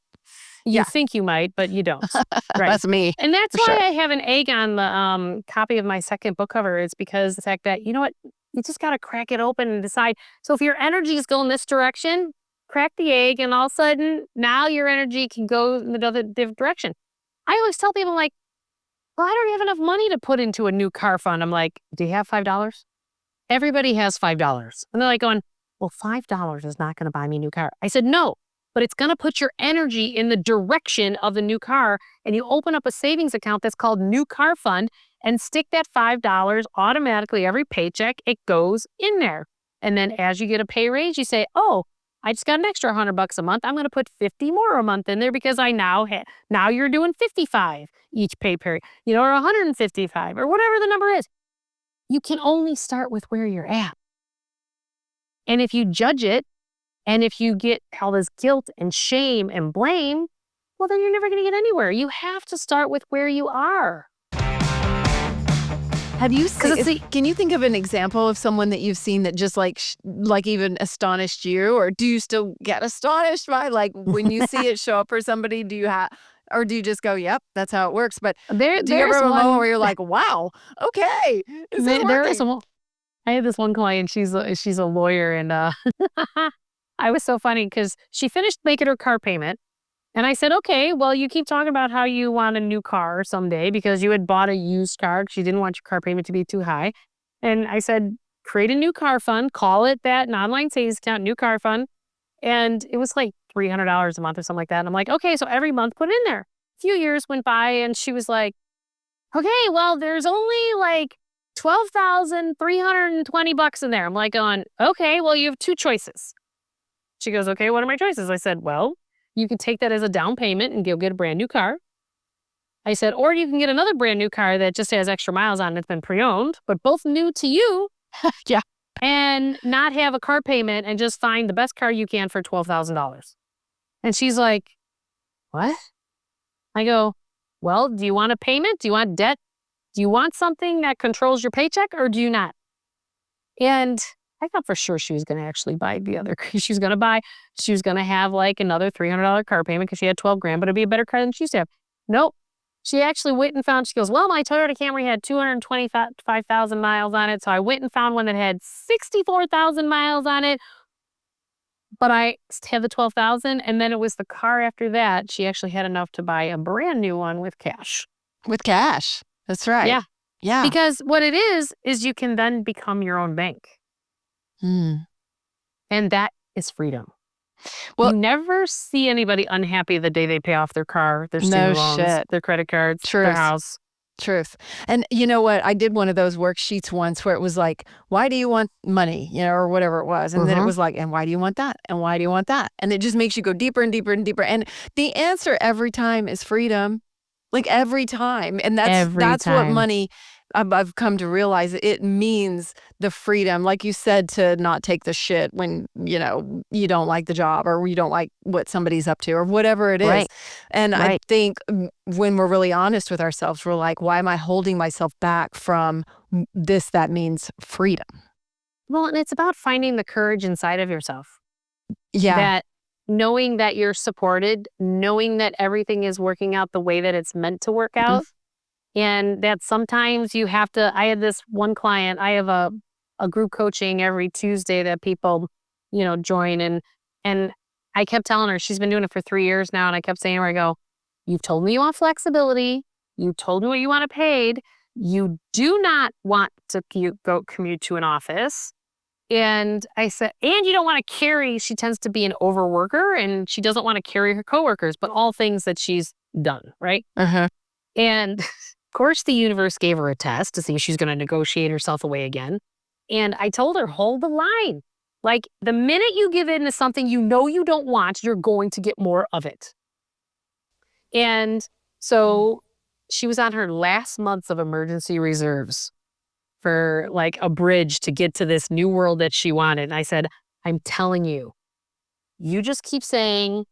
[SPEAKER 2] You think you might, but you don't. Right.
[SPEAKER 1] That's me.
[SPEAKER 2] And that's why I have an egg on the copy of my second book cover. Is because the fact that, you know what, you just got to crack it open and decide. So if your energy is going this direction, crack the egg, and all of a sudden, now your energy can go in the other different direction. I always tell people, like, well, I don't have enough money to put into a new car fund. I'm like, do you have $5? Everybody has $5. And they're like going, well, $5 is not going to buy me a new car. I said, no, but it's going to put your energy in the direction of the new car. And you open up a savings account that's called New Car Fund and stick that $5 automatically every paycheck. It goes in there. And then as you get a pay raise, you say, oh, I just got an extra $100 a month. I'm going to put 50 more a month in there because I now you're doing 55 each pay period, or 155 or whatever the number is. You can only start with where you're at. And if you judge it, and if you get all this guilt and shame and blame, well, then you're never going to get anywhere. You have to start with where you are.
[SPEAKER 1] Have you seen, can you think of an example of someone that you've seen that just like even astonished you? Or do you still get astonished by, like, when you see it show up for somebody, or do you just go, yep, that's how it works? But do you ever have a moment where you're like, wow, okay,
[SPEAKER 2] there is I had this one client, she's a lawyer, and I was so funny because she finished making her car payment. And I said, okay, well, you keep talking about how you want a new car someday because you had bought a used car because you didn't want your car payment to be too high. And I said, create a new car fund, call it that, an online savings account, new car fund. And it was like $300 a month or something like that. And I'm like, okay, so every month put it in there. A few years went by and she was like, okay, well, there's only like $12,320 in there. I'm like going, okay, well, you have two choices. She goes, okay, what are my choices? I said, well, you can take that as a down payment and go get a brand new car. I said, or you can get another brand new car that just has extra miles on it. It's been pre-owned, but both new to you.
[SPEAKER 1] Yeah.
[SPEAKER 2] And not have a car payment and just find the best car you can for $12,000. And she's like, what? I go, well, do you want a payment? Do you want debt? Do you want something that controls your paycheck or do you not? And I thought for sure she was going to actually buy the other. She was going to have like another $300 car payment because she had $12,000, but it'd be a better car than she used to have. Nope. She actually went and found, she goes, well, my Toyota Camry had 225,000 miles on it. So I went and found one that had 64,000 miles on it. But I had the 12,000. And then it was the car after that. She actually had enough to buy a brand new one with cash.
[SPEAKER 1] With cash. That's right.
[SPEAKER 2] Yeah.
[SPEAKER 1] Yeah.
[SPEAKER 2] Because what it is you can then become your own bank. And that is freedom. Well, you never see anybody unhappy the day they pay off their car, their student loans, their credit cards, their house.
[SPEAKER 1] Truth. And you know what? I did one of those worksheets once where it was like, why do you want money? Or whatever it was. And then it was like, and why do you want that? And why do you want that? And it just makes you go deeper and deeper and deeper. And the answer every time is freedom. Like every time. And that's what money, I've come to realize, it means the freedom, like you said, to not take the shit when, you don't like the job or you don't like what somebody's up to or whatever it is.
[SPEAKER 2] Right.
[SPEAKER 1] And I
[SPEAKER 2] Right.
[SPEAKER 1] think when we're really honest with ourselves, we're like, why am I holding myself back from this? That means freedom.
[SPEAKER 2] Well, and it's about finding the courage inside of yourself.
[SPEAKER 1] Yeah.
[SPEAKER 2] That knowing that you're supported, knowing that everything is working out the way that it's meant to work out. And that sometimes you have to, I had this one client, I have a group coaching every Tuesday that people, join. And I kept telling her, she's been doing it for 3 years now. And I kept saying to her, I go, you've told me you want flexibility. You told me what you want paid. You do not want to commute to an office. And I said, and you don't want to carry, she tends to be an overworker and she doesn't want to carry her coworkers, but all things that she's done, right? And of course, the universe gave her a test to see if she's going to negotiate herself away again. And I told her, hold the line. Like the minute you give in to something you don't want, you're going to get more of it. And so she was on her last months of emergency reserves for like a bridge to get to this new world that she wanted. And I said, I'm telling you, you just keep saying,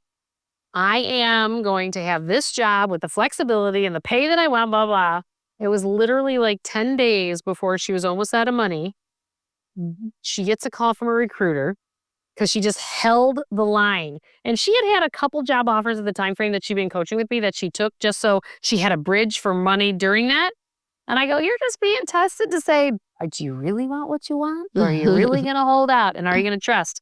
[SPEAKER 2] I am going to have this job with the flexibility and the pay that I want, blah, blah. It was literally like 10 days before she was almost out of money. She gets a call from a recruiter because she just held the line. And she had a couple job offers at the time frame that she'd been coaching with me that she took just so she had a bridge for money during that. And I go, you're just being tested to say, do you really want what you want? Or are you really going to hold out? And are you going to trust?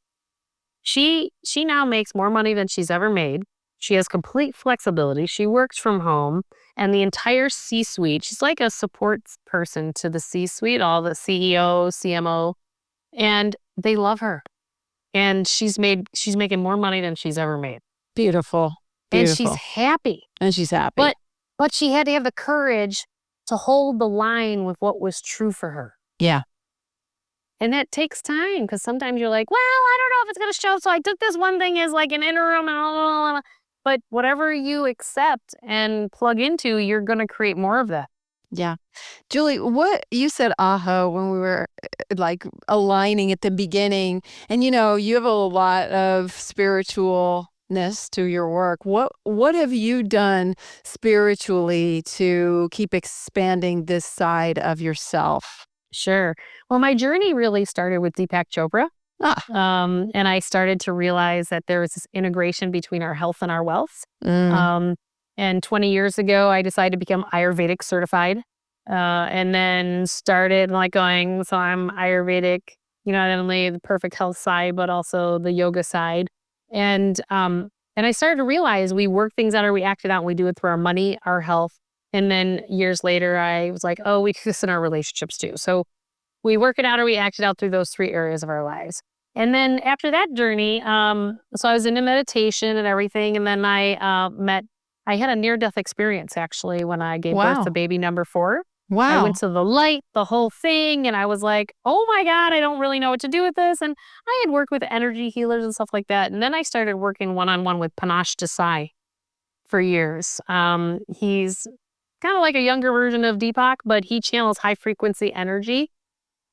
[SPEAKER 2] She now makes more money than she's ever made. She has complete flexibility. She works from home and the entire C-suite. She's like a support person to the C-suite, all the CEO, CMO, and they love her. And she's making more money than she's ever made.
[SPEAKER 1] Beautiful.
[SPEAKER 2] And she's happy. But she had to have the courage to hold the line with what was true for her.
[SPEAKER 1] Yeah.
[SPEAKER 2] And that takes time because sometimes you're like, well, I don't know if it's going to show. So I took this one thing as like an interim and blah, blah, blah. But whatever you accept and plug into, you're going to create more of that.
[SPEAKER 1] Yeah. Julie, what you said, when we were like aligning at the beginning, and you have a lot of spiritualness to your work. What have you done spiritually to keep expanding this side of yourself?
[SPEAKER 2] Sure. Well, my journey really started with Deepak Chopra. And I started to realize that there was this integration between our health and our wealth. And 20 years ago, I decided to become Ayurvedic certified. And then started like going, so I'm Ayurvedic, not only the perfect health side, but also the yoga side. And I started to realize we work things out or we act it out and we do it through our money, our health. And then years later, I was like, oh, we do this in our relationships too. So we work it out or we act it out through those 3 areas of our lives. And then after that journey, so I was into meditation and everything. And then I had a near-death experience actually when I gave birth to baby number 4.
[SPEAKER 1] Wow.
[SPEAKER 2] I went to the light, the whole thing. And I was like, oh my God, I don't really know what to do with this. And I had worked with energy healers and stuff like that. And then I started working one-on-one with Panache Desai for years. He's kind of like a younger version of Deepak, but he channels high frequency energy.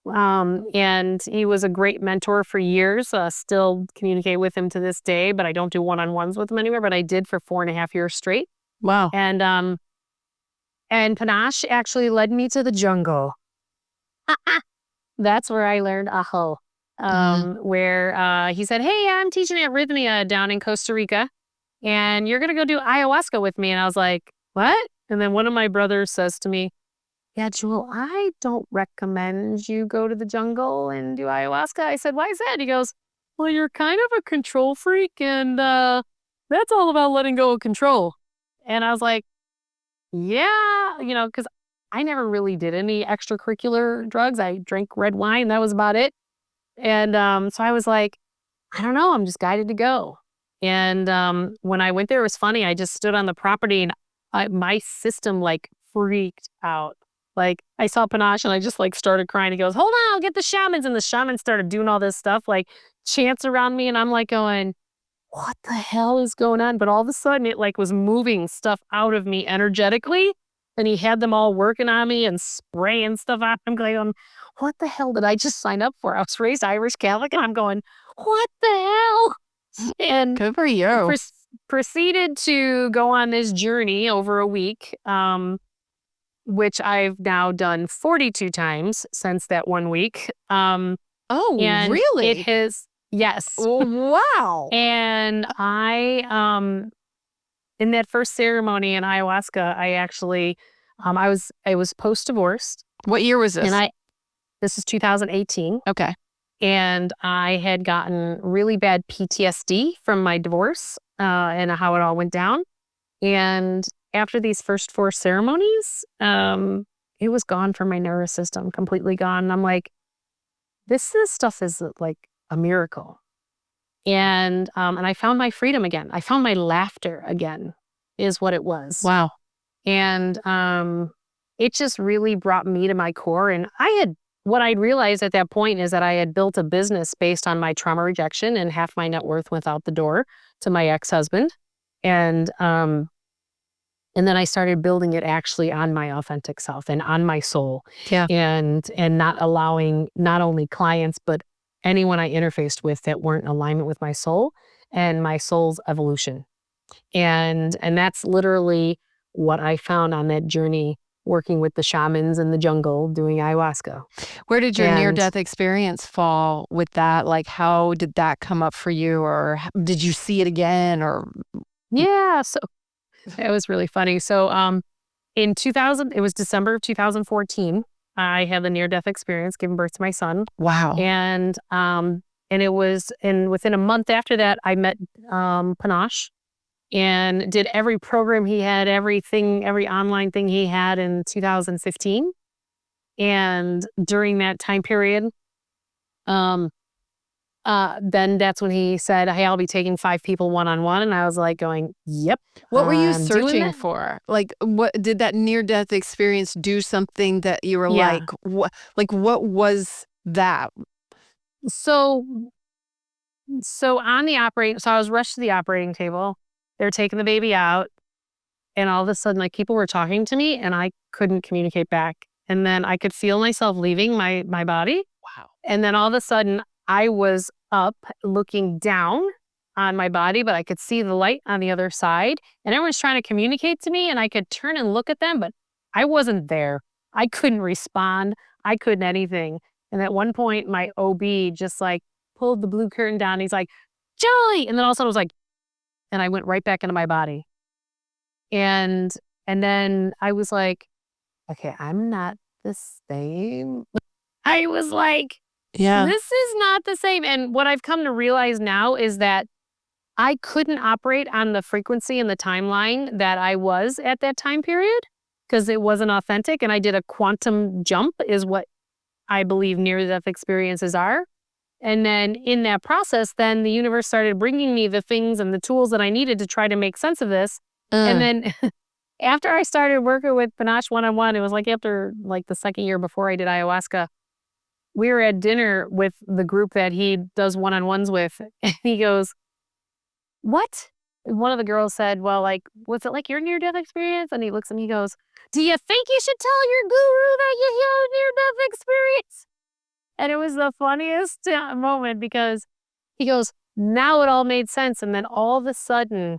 [SPEAKER 2] And he was a great mentor for years. Still communicate with him to this day, but I don't do one-on-ones with him anymore, but I did for 4.5 years straight.
[SPEAKER 1] Wow.
[SPEAKER 2] And Panache actually led me to the jungle. That's where I learned Aho. Where he said, hey, I'm teaching at Rhythmia down in Costa Rica, and you're going to go do ayahuasca with me. And I was like, what? And then one of my brothers says to me, yeah, Jewel, I don't recommend you go to the jungle and do ayahuasca. I said, why is that? He goes, well, you're kind of a control freak, and that's all about letting go of control. And I was like, yeah, because I never really did any extracurricular drugs. I drank red wine. That was about it. And so I was like, I don't know. I'm just guided to go. And when I went there, it was funny. I just stood on the property and my system like freaked out. Like, I saw Panache and I just like started crying. He goes, hold on, I'll get the shamans. And the shamans started doing all this stuff, like chants around me. And I'm like going, what the hell is going on? But all of a sudden it like was moving stuff out of me energetically. And he had them all working on me and spraying stuff out. I'm going, what the hell did I just sign up for? I was raised Irish Catholic and I'm going, what the hell? And
[SPEAKER 1] Good for you.
[SPEAKER 2] proceeded to go on this journey over a week, which I've now done 42 times since that 1 week.
[SPEAKER 1] Oh,
[SPEAKER 2] and
[SPEAKER 1] really?
[SPEAKER 2] It has, yes.
[SPEAKER 1] Wow.
[SPEAKER 2] And I, in that first ceremony in ayahuasca, I actually, I was post-divorced.
[SPEAKER 1] What year was this?
[SPEAKER 2] And this is 2018.
[SPEAKER 1] Okay.
[SPEAKER 2] And I had gotten really bad PTSD from my divorce and how it all went down. And after these first 4 ceremonies, it was gone from my nervous system, completely gone. And I'm like, this stuff is like a miracle. And I found my freedom again. I found my laughter again, is what it was.
[SPEAKER 1] Wow.
[SPEAKER 2] And it just really brought me to my core. And what I'd realized at that point is that I had built a business based on my trauma rejection and half my net worth went out the door to my ex-husband. And then I started building it actually on my authentic self and on my soul.
[SPEAKER 1] Yeah.
[SPEAKER 2] And not allowing not only clients, but anyone I interfaced with that weren't in alignment with my soul and my soul's evolution. And that's literally what I found on that journey, working with the shamans in the jungle, doing ayahuasca.
[SPEAKER 1] Where did your near-death experience fall with that? Like, how did that come up for you? Or did you see it again? Or
[SPEAKER 2] yeah, so it was really funny. So in 2000, it was December of 2014, I had the near-death experience, giving birth to my son.
[SPEAKER 1] Wow.
[SPEAKER 2] And it was, and within a month after that, I met Panache and did every program he had, every online thing he had in 2015. And during that time period, then that's when he said, hey, I'll be taking 5 people one-on-one. And I was like going, yep.
[SPEAKER 1] What were you searching for? Like, what did that near-death experience do something that you were like, what was that?
[SPEAKER 2] So on the operating, so I was rushed to the operating table. They're taking the baby out. And all of a sudden, like, people were talking to me and I couldn't communicate back. And then I could feel myself leaving my body.
[SPEAKER 1] Wow.
[SPEAKER 2] And then all of a sudden I was up looking down on my body, but I could see the light on the other side. And everyone's trying to communicate to me and I could turn and look at them, but I wasn't there. I couldn't respond. I couldn't anything. And at one point, my OB just like pulled the blue curtain down. He's like, Julie. And then all of a sudden I was like, and I went right back into my body. And then I was like, okay, I'm not the same. I was like,
[SPEAKER 1] yeah,
[SPEAKER 2] this is not the same. And what I've come to realize now is that I couldn't operate on the frequency and the timeline that I was at that time period because it wasn't authentic. And I did a quantum jump is what I believe near-death experiences are. And then in that process, then the universe started bringing me the things and the tools that I needed to try to make sense of this. And then after I started working with Panache one-on-one, it was like after like the second year before I did ayahuasca, we were at dinner with the group that he does one-on-ones with. And he goes, what? And one of the girls said, well, like, was it like your near-death experience? And he looks at me, he goes, do you think you should tell your guru that you had a near-death experience? And it was the funniest moment because he goes, now it all made sense. And then all of a sudden,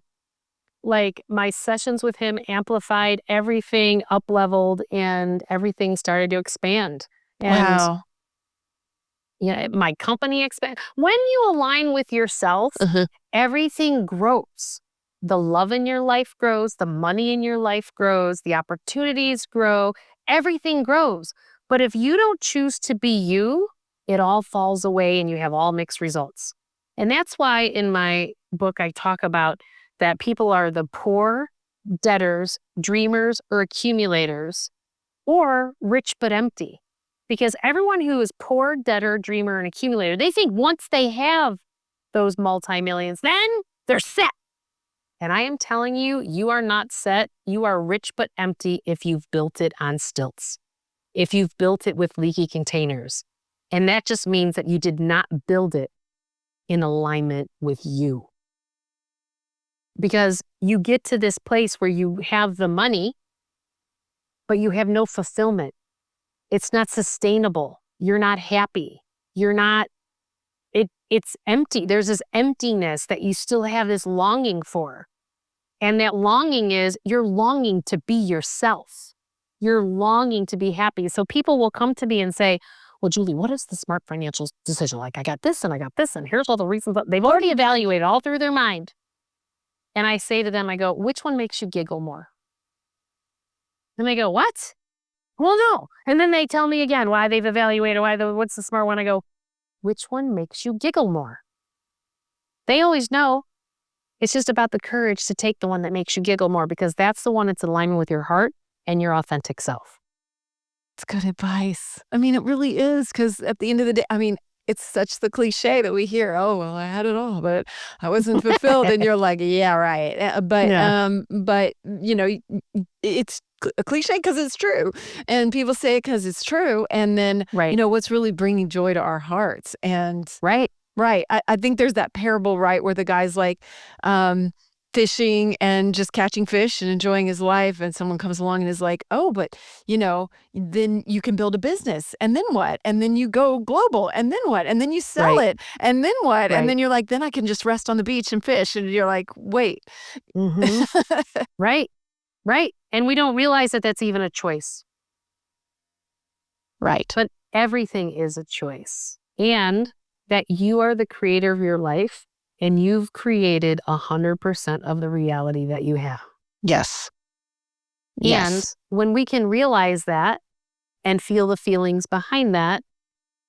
[SPEAKER 2] like, my sessions with him amplified everything, up-leveled, and everything started to expand. And
[SPEAKER 1] wow.
[SPEAKER 2] yeah, my company expand. When you align with yourself, everything grows. The love in your life grows, the money in your life grows, the opportunities grow, everything grows. But if you don't choose to be you, it all falls away and you have all mixed results. And that's why in my book, I talk about that people are the poor, debtors, dreamers, or accumulators, or rich but empty. Because everyone who is poor, debtor, dreamer, and accumulator, they think once they have those multi-millions, then they're set. And I am telling you, you are not set. You are rich but empty if you've built it on stilts, if you've built it with leaky containers. And that just means that you did not build it in alignment with you. Because you get to this place where you have the money, but you have no fulfillment. It's not sustainable. You're not happy. You're not, it's empty. There's this emptiness that you still have this longing for. And that longing is you're longing to be yourself. You're longing to be happy. So people will come to me and say, well, Julie, what is the smart financial decision? Like, I got this and I got this, and here's all the reasons. They've already evaluated all through their mind. And I say to them, I go, which one makes you giggle more? And they go, what? Well, no. And then they tell me again why they've evaluated, what's the smart one? I go, which one makes you giggle more? They always know. It's just about the courage to take the one that makes you giggle more, because that's the one that's in alignment with your heart and your authentic self.
[SPEAKER 1] It's good advice. I mean, it really is, because at the end of the day, I mean, it's such the cliche that we hear, oh, well, I had it all, but I wasn't fulfilled. And you're like, yeah, right. But you know, it's a cliche because it's true. And people say it because it's true. And then,
[SPEAKER 2] Right.
[SPEAKER 1] you know, what's really bringing joy to our hearts. And
[SPEAKER 2] Right.
[SPEAKER 1] right. I think there's that parable, right, where the guy's like fishing and just catching fish and enjoying his life. And someone comes along and is like, oh, but, you know, then you can build a business. And then what? And then you go global. And then what? And then you sell
[SPEAKER 2] Right.
[SPEAKER 1] it. And then what?
[SPEAKER 2] Right.
[SPEAKER 1] And then you're like, then I can just rest on the beach and fish. And you're like, wait.
[SPEAKER 2] Mm-hmm. Right. Right. And we don't realize that that's even a choice.
[SPEAKER 1] Right.
[SPEAKER 2] But everything is a choice. And that you are the creator of your life, and you've created 100% of the reality that you have.
[SPEAKER 1] Yes.
[SPEAKER 2] And
[SPEAKER 1] Yes.
[SPEAKER 2] when we can realize that and feel the feelings behind that,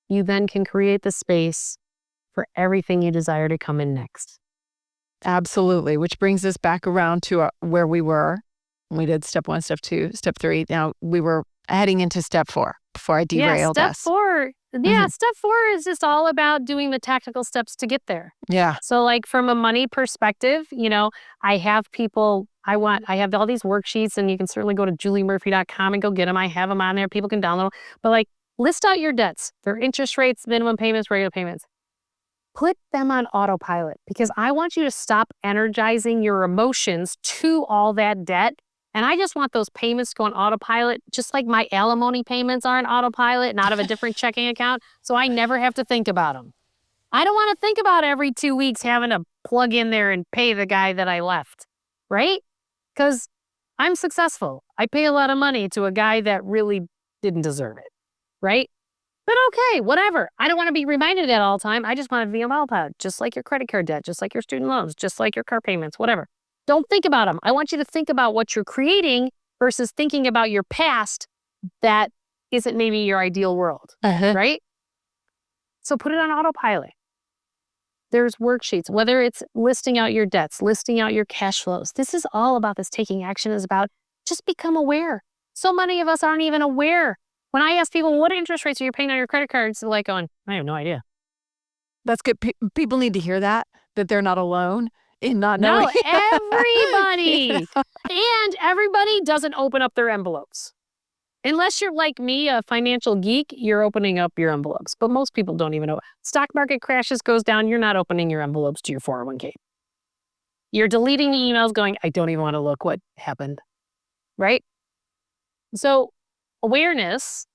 [SPEAKER 2] you then can create the space for everything you desire to come in next.
[SPEAKER 1] Absolutely. Which brings us back around to where we were. We did step 1, step 2, step 3. Now we were heading into step 4 before I derailed
[SPEAKER 2] step
[SPEAKER 1] us.
[SPEAKER 2] 4. Step 4 is just all about doing the tactical steps to get there.
[SPEAKER 1] Yeah.
[SPEAKER 2] So like from a money perspective, you know, I have all these worksheets, and you can certainly go to juliemurphy.com and go get them. I have them on there. People can download them. But like, list out your debts, their interest rates, minimum payments, regular payments. Put them on autopilot, because I want you to stop energizing your emotions to all that debt. And I just want those payments to go on autopilot, just like my alimony payments are on autopilot and out of a different checking account, so I never have to think about them. I don't want to think about every 2 weeks having to plug in there and pay the guy that I left, right? Because I'm successful. I pay a lot of money to a guy that really didn't deserve it, right? But okay, whatever. I don't want to be reminded of that all the time. I just want to be on autopilot, just like your credit card debt, just like your student loans, just like your car payments, whatever. Don't think about them. I want you to think about what you're creating versus thinking about your past that isn't maybe your ideal world, right? So put it on autopilot. There's worksheets, whether it's listing out your debts, listing out your cash flows. This is all about this taking action, is about just become aware. So many of us aren't even aware. When I ask people, what interest rates are you paying on your credit cards? They're like going, I have no idea.
[SPEAKER 1] That's good. People need to hear that they're not alone in not knowing.
[SPEAKER 2] No, everybody.
[SPEAKER 1] Yeah.
[SPEAKER 2] And everybody doesn't open up their envelopes. Unless you're like me, a financial geek, you're opening up your envelopes. But most people don't even know. Stock market crashes, goes down, you're not opening your envelopes to your 401k. You're deleting the emails going, I don't even want to look what happened, right? So awareness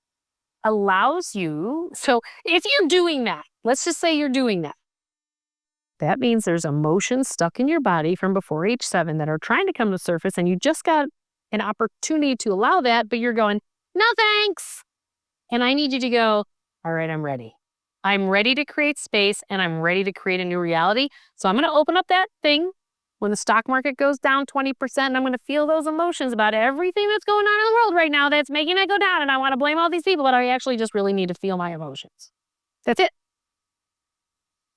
[SPEAKER 2] allows you, so if you're doing that, let's just say you're doing that. That means there's emotions stuck in your body from before age 7 that are trying to come to the surface, and you just got an opportunity to allow that, but you're going, no thanks. And I need you to go, all right, I'm ready. I'm ready to create space, and I'm ready to create a new reality. So I'm going to open up that thing when the stock market goes down 20%, and I'm going to feel those emotions about everything that's going on in the world right now that's making it go down, and I want to blame all these people, but I actually just really need to feel my emotions. That's it.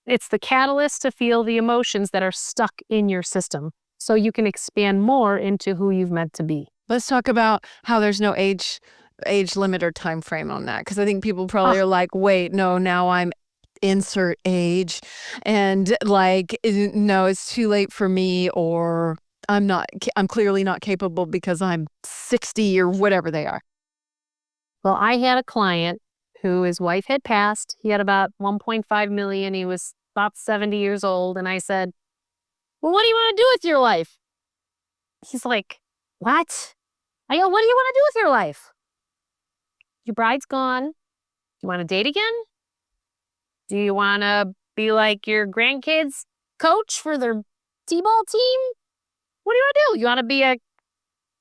[SPEAKER 2] It's the catalyst to feel the emotions that are stuck in your system, so you can expand more into who you've meant to be.
[SPEAKER 1] Let's talk about how there's no age limit or time frame on that, because I think people probably are like, wait, no, now I'm insert age, and like, no, it's too late for me, or I'm clearly not capable because I'm 60 or whatever they are.
[SPEAKER 2] Well, I had a client who his wife had passed. He had about 1.5 million. He was about 70 years old. And I said, well, what do you want to do with your life? He's like, what? I go, what do you want to do with your life? Your bride's gone. You want to date again? Do you want to be like your grandkids' coach for their t-ball team? What do you want to do? You want to be a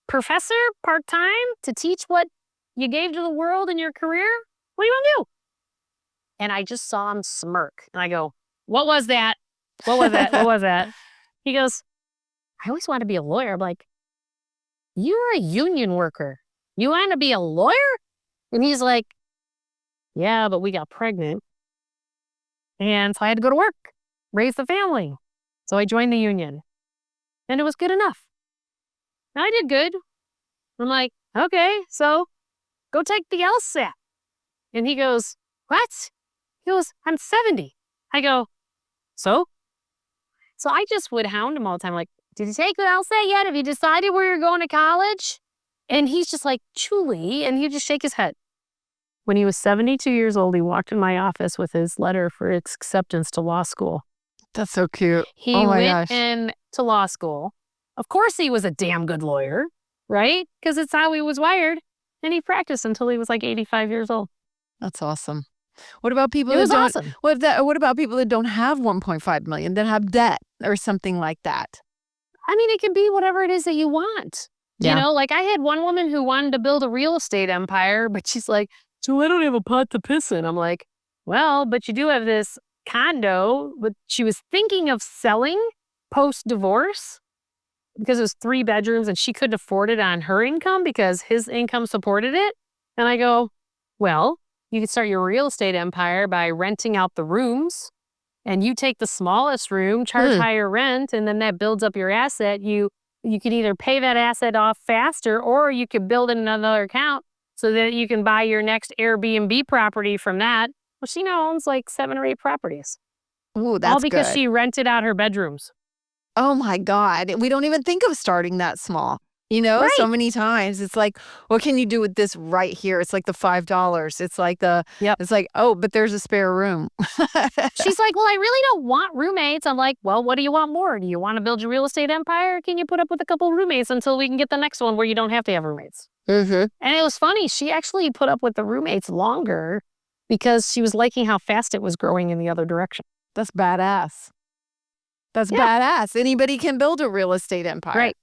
[SPEAKER 2] professor part-time to teach what you gave to the world in your career? What do you want to do? And I just saw him smirk. And I go, what was that? What was that? What was that? He goes, I always wanted to be a lawyer. I'm like, you're a union worker. You want to be a lawyer? And he's like, yeah, but we got pregnant. And so I had to go to work, raise the family. So I joined the union. And it was good enough. And I did good. I'm like, okay, so go take the LSAT. And he goes, what? He goes, I'm 70. I go, so? So I just would hound him all the time, like, did you take the LSAT yet? Have you decided where you're going to college? And he's just like, Julie, and he'd just shake his head. When he was 72 years old, he walked in my office with his letter for acceptance to law school.
[SPEAKER 1] That's so cute.
[SPEAKER 2] He went in to law school. Of course, he was a damn good lawyer, right? Because it's how he was wired. And he practiced until he was like 85 years old.
[SPEAKER 1] That's awesome. What about people
[SPEAKER 2] It
[SPEAKER 1] that
[SPEAKER 2] was
[SPEAKER 1] don't?
[SPEAKER 2] awesome.
[SPEAKER 1] What about people that don't have 1.5 million, that have debt or something like that?
[SPEAKER 2] I mean, it can be whatever it is that you want.
[SPEAKER 1] Yeah.
[SPEAKER 2] You know, like I had one woman who wanted to build a real estate empire, but she's like, so I don't have a pot to piss in. I'm like, well, but you do have this condo, but she was thinking of selling post-divorce because it was 3 bedrooms and she couldn't afford it on her income because his income supported it. And I go, well, you could start your real estate empire by renting out the rooms and you take the smallest room, charge higher rent, and then that builds up your asset. You could either pay that asset off faster or you could build in another account so that you can buy your next Airbnb property from that. Well, she now owns like 7 or 8 properties.
[SPEAKER 1] Ooh, that's
[SPEAKER 2] all because
[SPEAKER 1] good.
[SPEAKER 2] she rented out her bedrooms.
[SPEAKER 1] Oh my God. We don't even think of starting that small. You know,
[SPEAKER 2] Right.
[SPEAKER 1] so many times it's like, what can you do with this right here? It's like the $5. It's like it's like, oh, but there's a spare room.
[SPEAKER 2] She's like, well, I really don't want roommates. I'm like, well, what do you want more? Do you want to build your real estate empire? Or can you put up with a couple roommates until we can get the next one where you don't have to have roommates?
[SPEAKER 1] Mm-hmm.
[SPEAKER 2] And it was funny. She actually put up with the roommates longer because she was liking how fast it was growing in the other direction.
[SPEAKER 1] That's badass. That's badass. Anybody can build a real estate empire.
[SPEAKER 2] Right.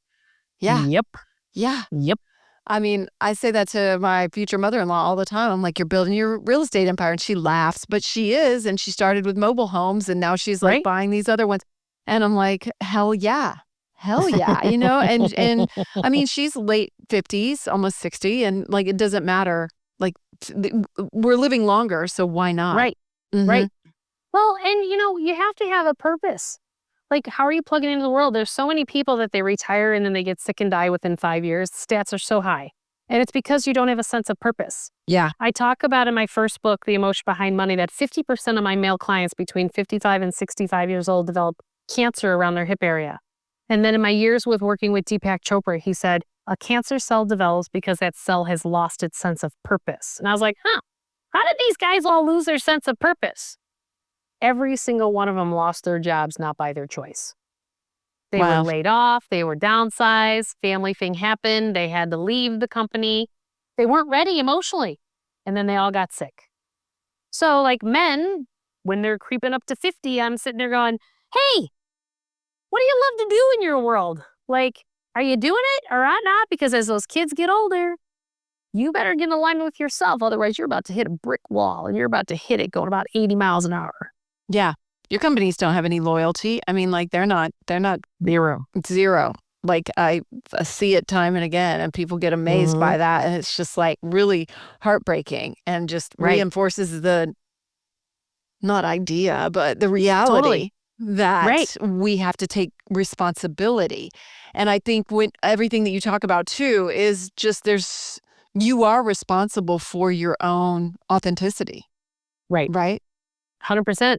[SPEAKER 1] Yeah.
[SPEAKER 2] Yep.
[SPEAKER 1] Yeah.
[SPEAKER 2] Yep.
[SPEAKER 1] I mean, I say that to my future mother-in-law all the time. I'm like, you're building your real estate empire. And she laughs, but she is. And she started with mobile homes and now she's like buying these other ones. And I'm like, hell yeah. Hell yeah. You know, and I mean, she's late 50s, almost 60. And like, it doesn't matter. Like we're living longer. So why not?
[SPEAKER 2] Right.
[SPEAKER 1] Mm-hmm.
[SPEAKER 2] Right. Well, and you know, you have to have a purpose. Like, how are you plugging into the world? There's so many people that they retire and then they get sick and die within 5 years. The stats are so high. And it's because you don't have a sense of purpose.
[SPEAKER 1] Yeah.
[SPEAKER 2] I talk about in my first book, The Emotion Behind Money, that 50% of my male clients between 55 and 65 years old develop cancer around their hip area. And then in my years with working with Deepak Chopra, he said, a cancer cell develops because that cell has lost its sense of purpose. And I was like, how did these guys all lose their sense of purpose? Every single one of them lost their jobs, not by their choice. They were laid off, they were downsized, family thing happened, they had to leave the company. They weren't ready emotionally. And then they all got sick. So like men, when they're creeping up to 50, I'm sitting there going, hey, what do you love to do in your world? Like, are you doing it or not? Because as those kids get older, you better get in alignment with yourself. Otherwise, you're about to hit a brick wall and you're about to hit it going about 80 miles an hour.
[SPEAKER 1] Yeah. Your companies don't have any loyalty. I mean, like they're not
[SPEAKER 2] Zero.
[SPEAKER 1] Like I see it time and again and people get amazed by that. And it's just like really heartbreaking and just reinforces the, not idea, but the reality that we have to take responsibility. And I think when everything that you talk about too is just you are responsible for your own authenticity.
[SPEAKER 2] Right.
[SPEAKER 1] Right?
[SPEAKER 2] 100%.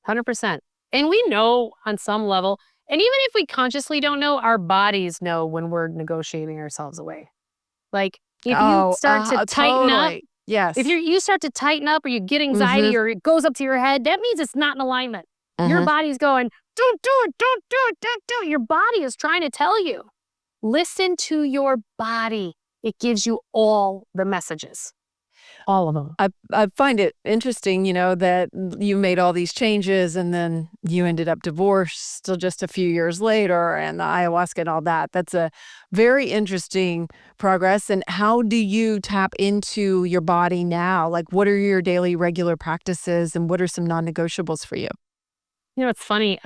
[SPEAKER 2] 100%. And we know on some level, And even if we consciously don't know, our bodies know when we're negotiating ourselves away. Like if you start to tighten up,
[SPEAKER 1] totally. Yes.
[SPEAKER 2] if you start to tighten up or you get anxiety or it goes up to your head, that means it's not in alignment. Your body's going, don't do it, don't do it, don't do it. Your body is trying to tell you. Listen to your body. It gives you all the messages. All of them.
[SPEAKER 1] I find it interesting, that you made all these changes and then you ended up divorced still just a few years later and the ayahuasca and all that. That's a very interesting progress. And how do you tap into your body now? Like, what are your daily regular practices and what are some non-negotiables for you?
[SPEAKER 2] It's funny.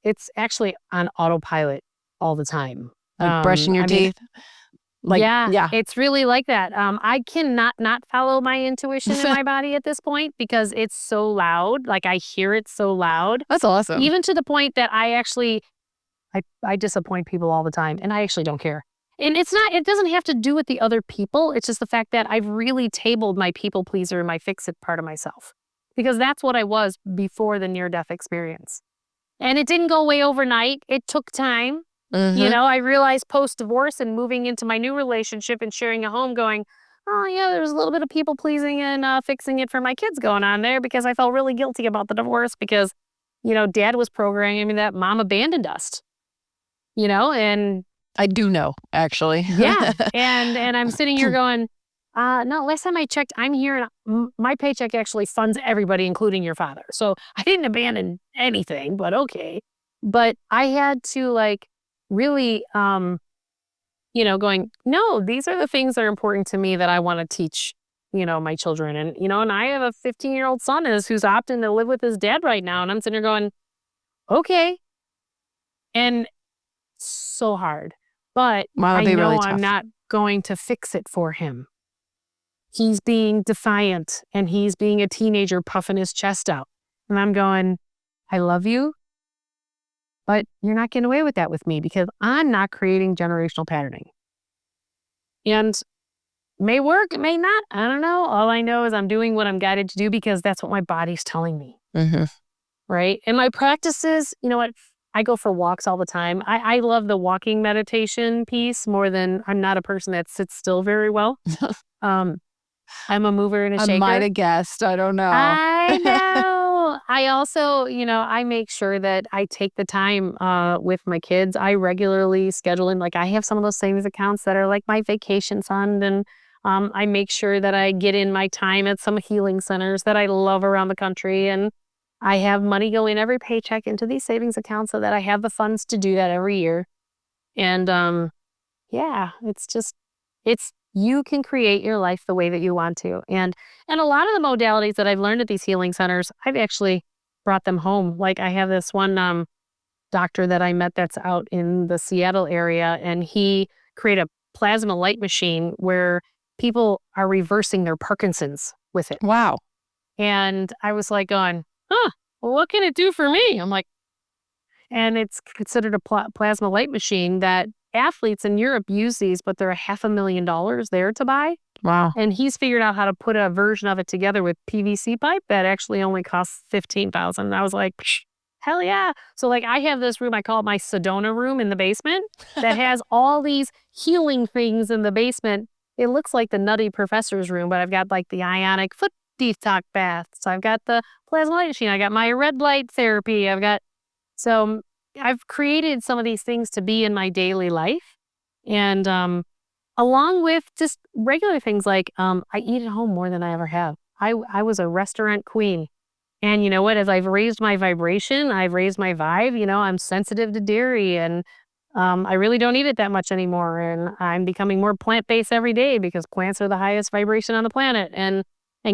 [SPEAKER 2] It's actually on autopilot all the time.
[SPEAKER 1] Like brushing your teeth?
[SPEAKER 2] Yeah, it's really like that. I cannot not follow my intuition in my body at this point because it's so loud. Like I hear it so loud.
[SPEAKER 1] That's awesome.
[SPEAKER 2] Even to the point that I disappoint people all the time and I actually don't care. And it doesn't have to do with the other people. It's just the fact that I've really tabled my people pleaser and my fix-it part of myself because that's what I was before the near-death experience. And it didn't go away overnight. It took time. I realized post-divorce and moving into my new relationship and sharing a home going, oh, yeah, there's a little bit of people pleasing and fixing it for my kids going on there because I felt really guilty about the divorce because, dad was programming that mom abandoned us, and
[SPEAKER 1] I do know, actually.
[SPEAKER 2] yeah. And I'm sitting here going, no, last time I checked, I'm here and my paycheck actually funds everybody, including your father. So I didn't abandon anything, but okay. But I had to really, going, no, these are the things that are important to me that I want to teach, my children. And, and I have a 15-year-old son who's opting to live with his dad right now. And I'm sitting there going, okay. And so hard. But I know
[SPEAKER 1] really
[SPEAKER 2] I'm not going to fix it for him. He's being defiant and he's being a teenager puffing his chest out. And I'm going, I love you. But you're not getting away with that with me because I'm not creating generational patterning. And it may work, it may not. I don't know. All I know is I'm doing what I'm guided to do because that's what my body's telling me. Right? And my practices, you know what? I go for walks all the time. I love the walking meditation piece more than I'm not a person that sits still very well. I'm a mover and a shaker.
[SPEAKER 1] I might have guessed. I don't know.
[SPEAKER 2] I know. I also, I make sure that I take the time with my kids. I regularly schedule in, I have some of those savings accounts that are like my vacation fund. And I make sure that I get in my time at some healing centers that I love around the country. And I have money go in every paycheck into these savings accounts so that I have the funds to do that every year. And you can create your life the way that you want to. And a lot of the modalities that I've learned at these healing centers, I've actually brought them home. Like I have this one doctor that I met that's out in the Seattle area, and he created a plasma light machine where people are reversing their Parkinson's with it.
[SPEAKER 1] Wow.
[SPEAKER 2] And I was like going, well, what can it do for me? I'm like, and it's considered a plasma light machine that athletes in Europe use these, but they're $500,000 there to buy.
[SPEAKER 1] Wow.
[SPEAKER 2] And he's figured out how to put a version of it together with PVC pipe that actually only costs $15,000. And I was like, hell yeah. So I have this room, I call it my Sedona room in the basement that has all these healing things in the basement. It looks like the Nutty Professor's room, but I've got the ionic foot detox baths. I've got the plasma light machine. I got my red light therapy. So I've created some of these things to be in my daily life. And along with just regular things I eat at home more than I ever have. I was a restaurant queen. And you know what? As I've raised my vibration, I've raised my vibe. I'm sensitive to dairy and I really don't eat it that much anymore. And I'm becoming more plant-based every day because plants are the highest vibration on the planet. And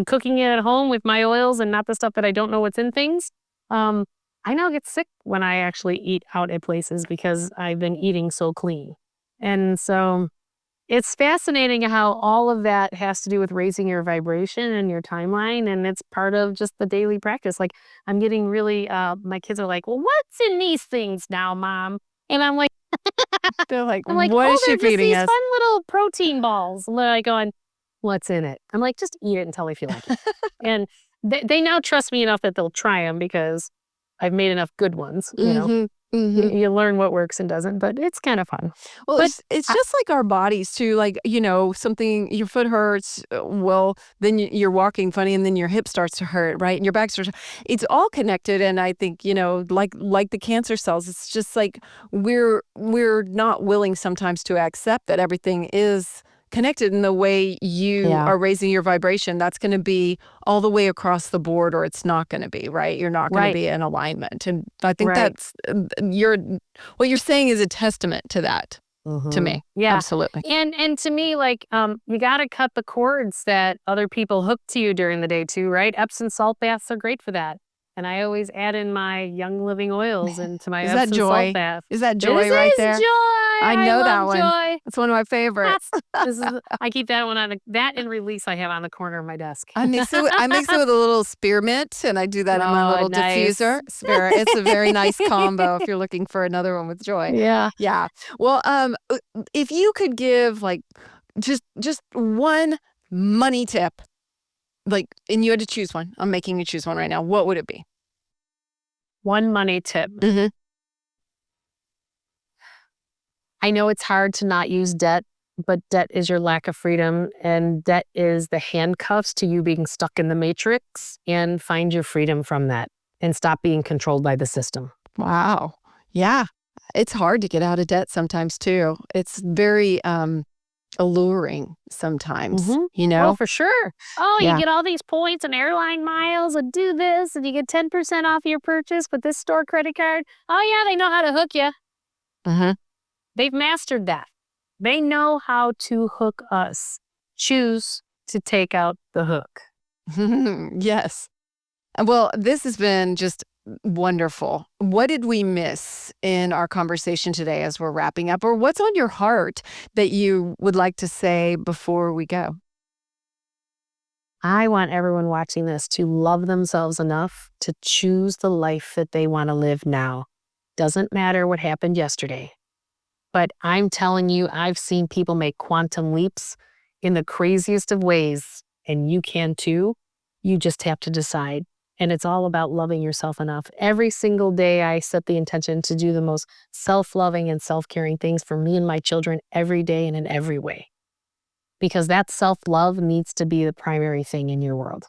[SPEAKER 2] cooking it at home with my oils and not the stuff that I don't know what's in things. I now get sick when I actually eat out at places because I've been eating so clean. And so it's fascinating how all of that has to do with raising your vibration and your timeline. And it's part of just the daily practice. I'm getting really, my kids are like, well, what's in these things now, Mom? And I'm like,
[SPEAKER 1] they're like, what is she feeding us?
[SPEAKER 2] These fun little protein balls. And they're going, what's in it? I'm like, just eat it until they feel like it. And they now trust me enough that they'll try them because I've made enough good ones, You learn what works and doesn't, but it's kind of fun.
[SPEAKER 1] Well,
[SPEAKER 2] But
[SPEAKER 1] it's
[SPEAKER 2] I-
[SPEAKER 1] just like our bodies too. Like, something, your foot hurts. Well, then you're walking funny, and then your hip starts to hurt, right? And your back starts. It's all connected, and I think like the cancer cells. It's just like we're not willing sometimes to accept that everything is connected in the way you
[SPEAKER 2] yeah,
[SPEAKER 1] are raising your vibration. That's going to be all the way across the board, or it's not going to be, right? You're not going to
[SPEAKER 2] right,
[SPEAKER 1] be in alignment, and I think
[SPEAKER 2] right.
[SPEAKER 1] that's what you're saying is a testament to that. To me.
[SPEAKER 2] Yeah.
[SPEAKER 1] Absolutely.
[SPEAKER 2] And to me, like, you got to cut the cords that other people hook to you during the day too, right? Epsom salt baths are great for that. And I always add in my Young Living oils into my
[SPEAKER 1] Is that
[SPEAKER 2] Epsom salt
[SPEAKER 1] joy?
[SPEAKER 2] bath.
[SPEAKER 1] Is that
[SPEAKER 2] This
[SPEAKER 1] joy right
[SPEAKER 2] is
[SPEAKER 1] there?
[SPEAKER 2] joy.
[SPEAKER 1] I
[SPEAKER 2] I
[SPEAKER 1] know that
[SPEAKER 2] love
[SPEAKER 1] one.
[SPEAKER 2] joy.
[SPEAKER 1] It's one of my favorites.
[SPEAKER 2] I keep that one on that and Release I have on the corner of my desk.
[SPEAKER 1] I mix it with a little spearmint, and I do that in my
[SPEAKER 2] Oh,
[SPEAKER 1] little
[SPEAKER 2] nice.
[SPEAKER 1] diffuser. It's a very nice combo if you're looking for another one with joy.
[SPEAKER 2] Yeah.
[SPEAKER 1] Yeah. Well, if you could give like just one money tip, like, and you had to choose one. I'm making you choose one right now. What would it be?
[SPEAKER 2] One money tip.
[SPEAKER 1] Mm-hmm.
[SPEAKER 2] I know it's hard to not use debt, but debt is your lack of freedom, and debt is the handcuffs to you being stuck in the matrix. And find your freedom from that and stop being controlled by the system.
[SPEAKER 1] Wow. Yeah. It's hard to get out of debt sometimes too. It's very alluring sometimes,
[SPEAKER 2] Oh, for sure. Oh,
[SPEAKER 1] Yeah.
[SPEAKER 2] you get all these points and airline miles and do this, and you get 10% off your purchase with this store credit card. Oh, yeah, they know how to hook you.
[SPEAKER 1] Mm-hmm.
[SPEAKER 2] They've mastered that. They know how to hook us. Choose to take out the hook.
[SPEAKER 1] Yes. Well, this has been just wonderful. What did we miss in our conversation today as we're wrapping up? Or what's on your heart that you would like to say before we go?
[SPEAKER 2] I want everyone watching this to love themselves enough to choose the life that they want to live now. Doesn't matter what happened yesterday. But I'm telling you, I've seen people make quantum leaps in the craziest of ways, and you can too. You just have to decide. And it's all about loving yourself enough. Every single day, I set the intention to do the most self-loving and self-caring things for me and my children every day and in every way. Because that self-love needs to be the primary thing in your world.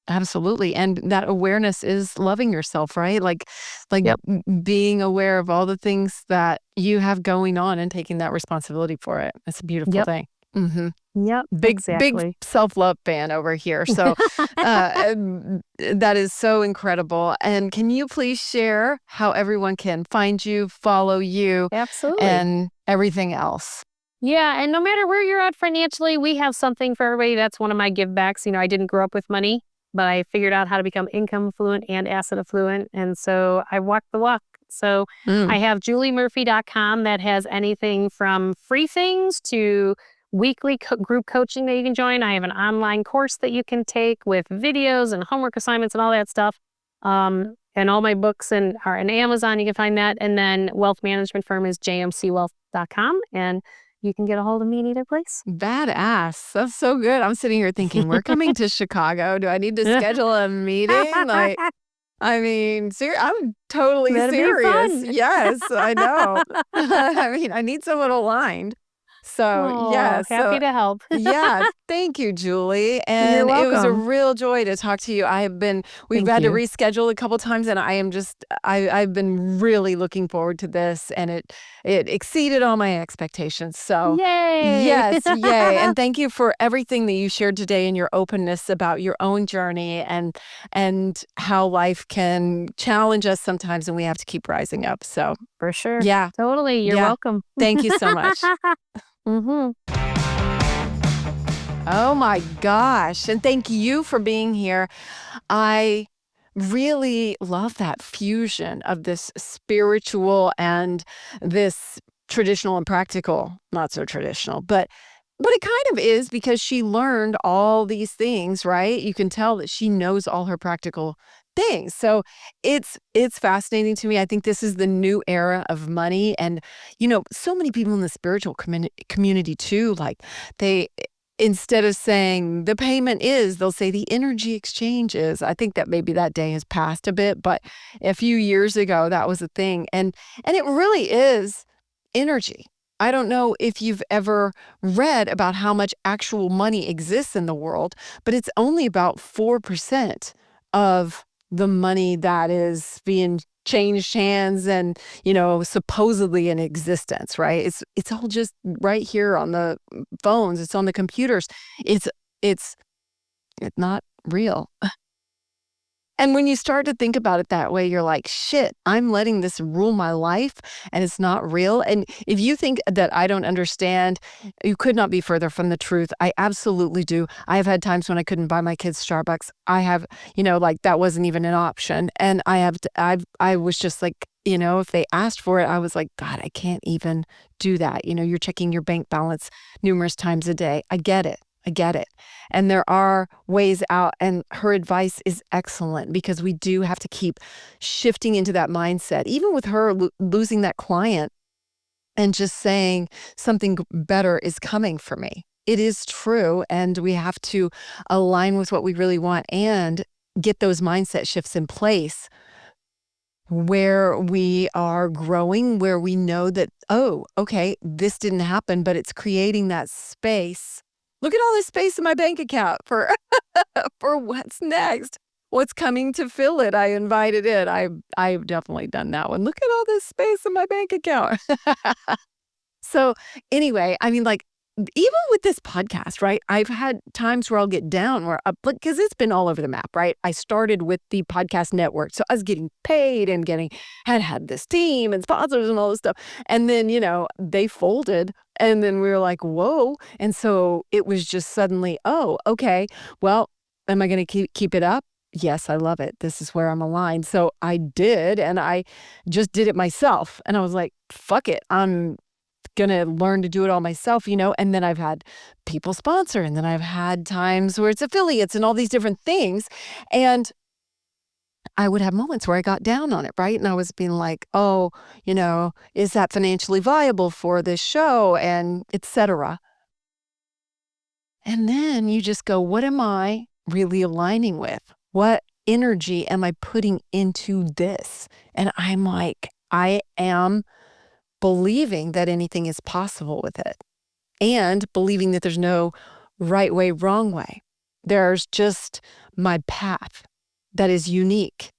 [SPEAKER 1] Absolutely. And that awareness is loving yourself, right? Like
[SPEAKER 2] Yep.
[SPEAKER 1] being aware of all the things that you have going on and taking that responsibility for it. It's a beautiful
[SPEAKER 2] Yep.
[SPEAKER 1] thing. Mm-hmm.
[SPEAKER 2] Yep,
[SPEAKER 1] Big
[SPEAKER 2] exactly.
[SPEAKER 1] self-love fan over here. So that is so incredible. And can you please share how everyone can find you, follow you,
[SPEAKER 2] Absolutely.
[SPEAKER 1] and everything else?
[SPEAKER 2] Yeah, and no matter where you're at financially, we have something for everybody. That's one of my give backs. I didn't grow up with money, but I figured out how to become income fluent and asset affluent. And so I walked the walk. So I have juliemurphy.com that has anything from free things to weekly group coaching that you can join. I have an online course that you can take with videos and homework assignments and all that stuff. And all my books are on Amazon. You can find that. And then wealth management firm is jmcwealth.com. And you can get a hold of me in either place.
[SPEAKER 1] Badass. That's so good. I'm sitting here thinking, we're coming to Chicago. Do I need to schedule a meeting? I'm totally
[SPEAKER 2] That'd be
[SPEAKER 1] serious.
[SPEAKER 2] fun.
[SPEAKER 1] Yes, I know. I need someone aligned. So, yes.
[SPEAKER 2] Happy to help.
[SPEAKER 1] Yeah, thank you, Julie. And
[SPEAKER 2] You're
[SPEAKER 1] it was a
[SPEAKER 2] welcome.
[SPEAKER 1] real joy to talk to you. We've
[SPEAKER 2] Thank
[SPEAKER 1] had to
[SPEAKER 2] you.
[SPEAKER 1] reschedule a couple times, and I've been really looking forward to this, and it exceeded all my expectations. So,
[SPEAKER 2] Yay!
[SPEAKER 1] yes, yay. And thank you for everything that you shared today and your openness about your own journey and how life can challenge us sometimes, and we have to keep rising up. So,
[SPEAKER 2] For sure.
[SPEAKER 1] yeah.
[SPEAKER 2] Totally. You're
[SPEAKER 1] Yeah.
[SPEAKER 2] welcome.
[SPEAKER 1] Thank you so much. Oh my gosh. And thank you for being here. I really love that fusion of this spiritual and this traditional and practical, not so traditional, but it kind of is because she learned all these things, right? You can tell that she knows all her practical things. So it's fascinating to me. I think this is the new era of money. And, so many people in the spiritual community too, like instead of saying the payment is, they'll say the energy exchange is. I think that maybe that day has passed a bit, but a few years ago, that was a thing. And it really is energy. I don't know if you've ever read about how much actual money exists in the world, but it's only about 4% of the money that is being changed hands and, supposedly in existence, right? It's all just right here on the phones. It's on the computers. It's it's not real. And when you start to think about it that way, you're like, shit, I'm letting this rule my life and it's not real. And if you think that I don't understand, you could not be further from the truth. I absolutely do. I have had times when I couldn't buy my kids Starbucks. I have, like that wasn't even an option. And I was just like, if they asked for it, I was like, God, I can't even do that. You're checking your bank balance numerous times a day. I get it. And there are ways out. And her advice is excellent because we do have to keep shifting into that mindset. Even with her losing that client and just saying something better is coming for me. It is true. And we have to align with what we really want and get those mindset shifts in place where we are growing, where we know that, oh, okay, this didn't happen, but it's creating that space. Look at all this space in my bank account for for what's next. What's coming to fill it? I invited it. I've definitely done that one. Look at all this space in my bank account. So anyway, I mean, like, even with this podcast, right? I've had times where I'll get down because it's been all over the map, right? I started with the podcast network. So I was getting paid and had this team and sponsors and all this stuff. And then, they folded and then we were like, whoa. And so it was just suddenly, oh, okay, well, am I going to keep it up? Yes, I love it. This is where I'm aligned. So I did, and I just did it myself. And I was like, fuck it. I'm gonna learn to do it all myself, and then I've had people sponsor, and then I've had times where it's affiliates and all these different things. And I would have moments where I got down on it, right? And I was being like, oh, is that financially viable for this show, and etc. And then you just go, what am I really aligning with? What energy am I putting into this? And I'm like, I am believing that anything is possible with it, and believing that there's no right way, wrong way. There's just my path that is unique.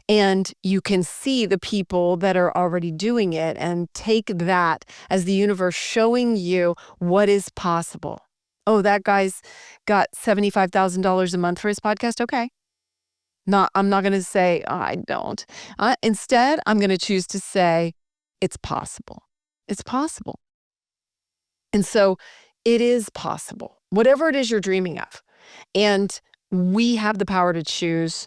[SPEAKER 1] And you can see the people that are already doing it and take that as the universe showing you what is possible. Oh, that guy's got $75,000 a month for his podcast. Okay. I'm not going to say, oh, I don't. Instead, I'm going to choose to say, it's possible. It's possible. And so it is possible, whatever it is you're dreaming of. And we have the power to choose.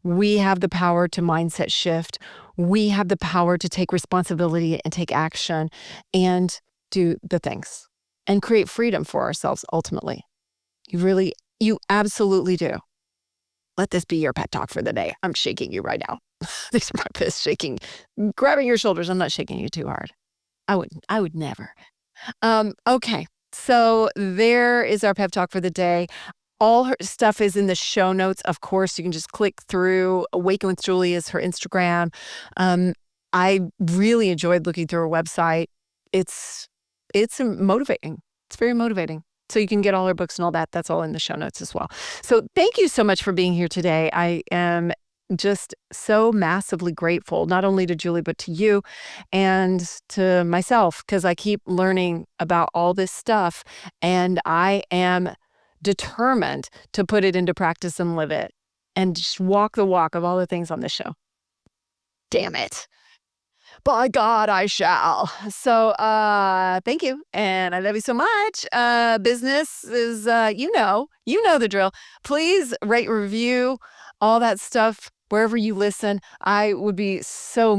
[SPEAKER 1] We have the power to mindset shift. We have the power to take responsibility and take action and do the things and create freedom for ourselves ultimately. You absolutely do. Let this be your pet talk for the day. I'm shaking you right now. These are my fists shaking, grabbing your shoulders. I'm not shaking you too hard. I would never. Okay. So there is our pep talk for the day. All her stuff is in the show notes. Of course, you can just click through. Awaken with Julie is her Instagram. I really enjoyed looking through her website. It's motivating. It's very motivating. So you can get all her books and all that. That's all in the show notes as well. So thank you so much for being here today. I am just so massively grateful, not only to Julie, but to you and to myself, because I keep learning about all this stuff and I am determined to put it into practice and live it and just walk the walk of all the things on this show. Damn it. By God, I shall. So thank you. And I love you so much. Business is, you know the drill. Please rate, review, all that stuff wherever you listen. I would be so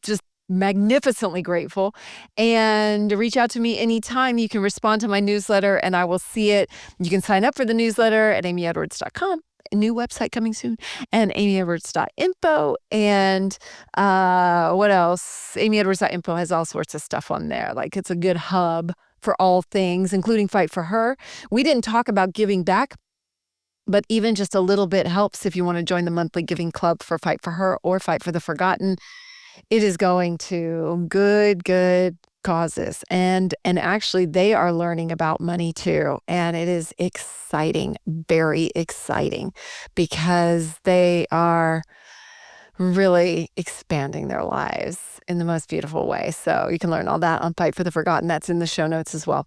[SPEAKER 1] just magnificently grateful. And reach out to me anytime. You can respond to my newsletter and I will see it. You can sign up for the newsletter at amyedwards.com. A new website coming soon, and amyedwards.info. And what else? amyedwards.info has all sorts of stuff on there. Like, it's a good hub for all things, including Fight for Her. We didn't talk about giving back, but even just a little bit helps if you want to join the monthly giving club for Fight for Her or Fight for the Forgotten. It is going to good causes. And actually, they are learning about money too. And it is exciting, very exciting, because they are really expanding their lives in the most beautiful way. So you can learn all that on Fight for the Forgotten. That's in the show notes as well.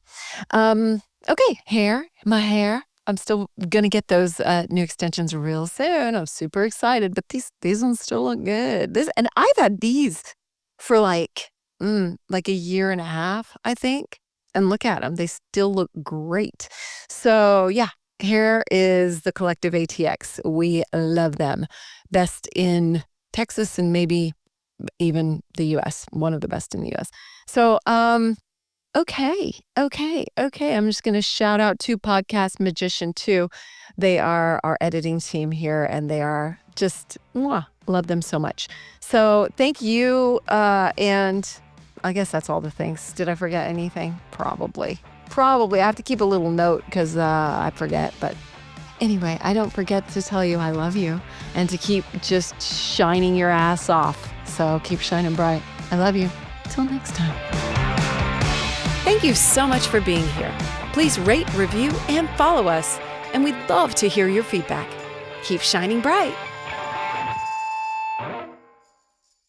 [SPEAKER 1] Okay, my hair. I'm still going to get those new extensions real soon. I'm super excited, but these ones still look good. And I've had these for like a year and a half, I think. And look at them. They still look great. So yeah, hair is the Collective ATX. We love them. Best in Texas and maybe even the U.S. One of the best in the U.S. So, Okay. I'm just going to shout out to Podcast Magician too. They are our editing team here, and they are just, love them so much. So thank you. And I guess that's all the things. Did I forget anything? Probably. I have to keep a little note because I forget. But anyway, I don't forget to tell you I love you and to keep just shining your ass off. So keep shining bright. I love you. Till next time.
[SPEAKER 3] Thank you so much for being here. Please rate, review, and follow us, and we'd love to hear your feedback. Keep shining bright.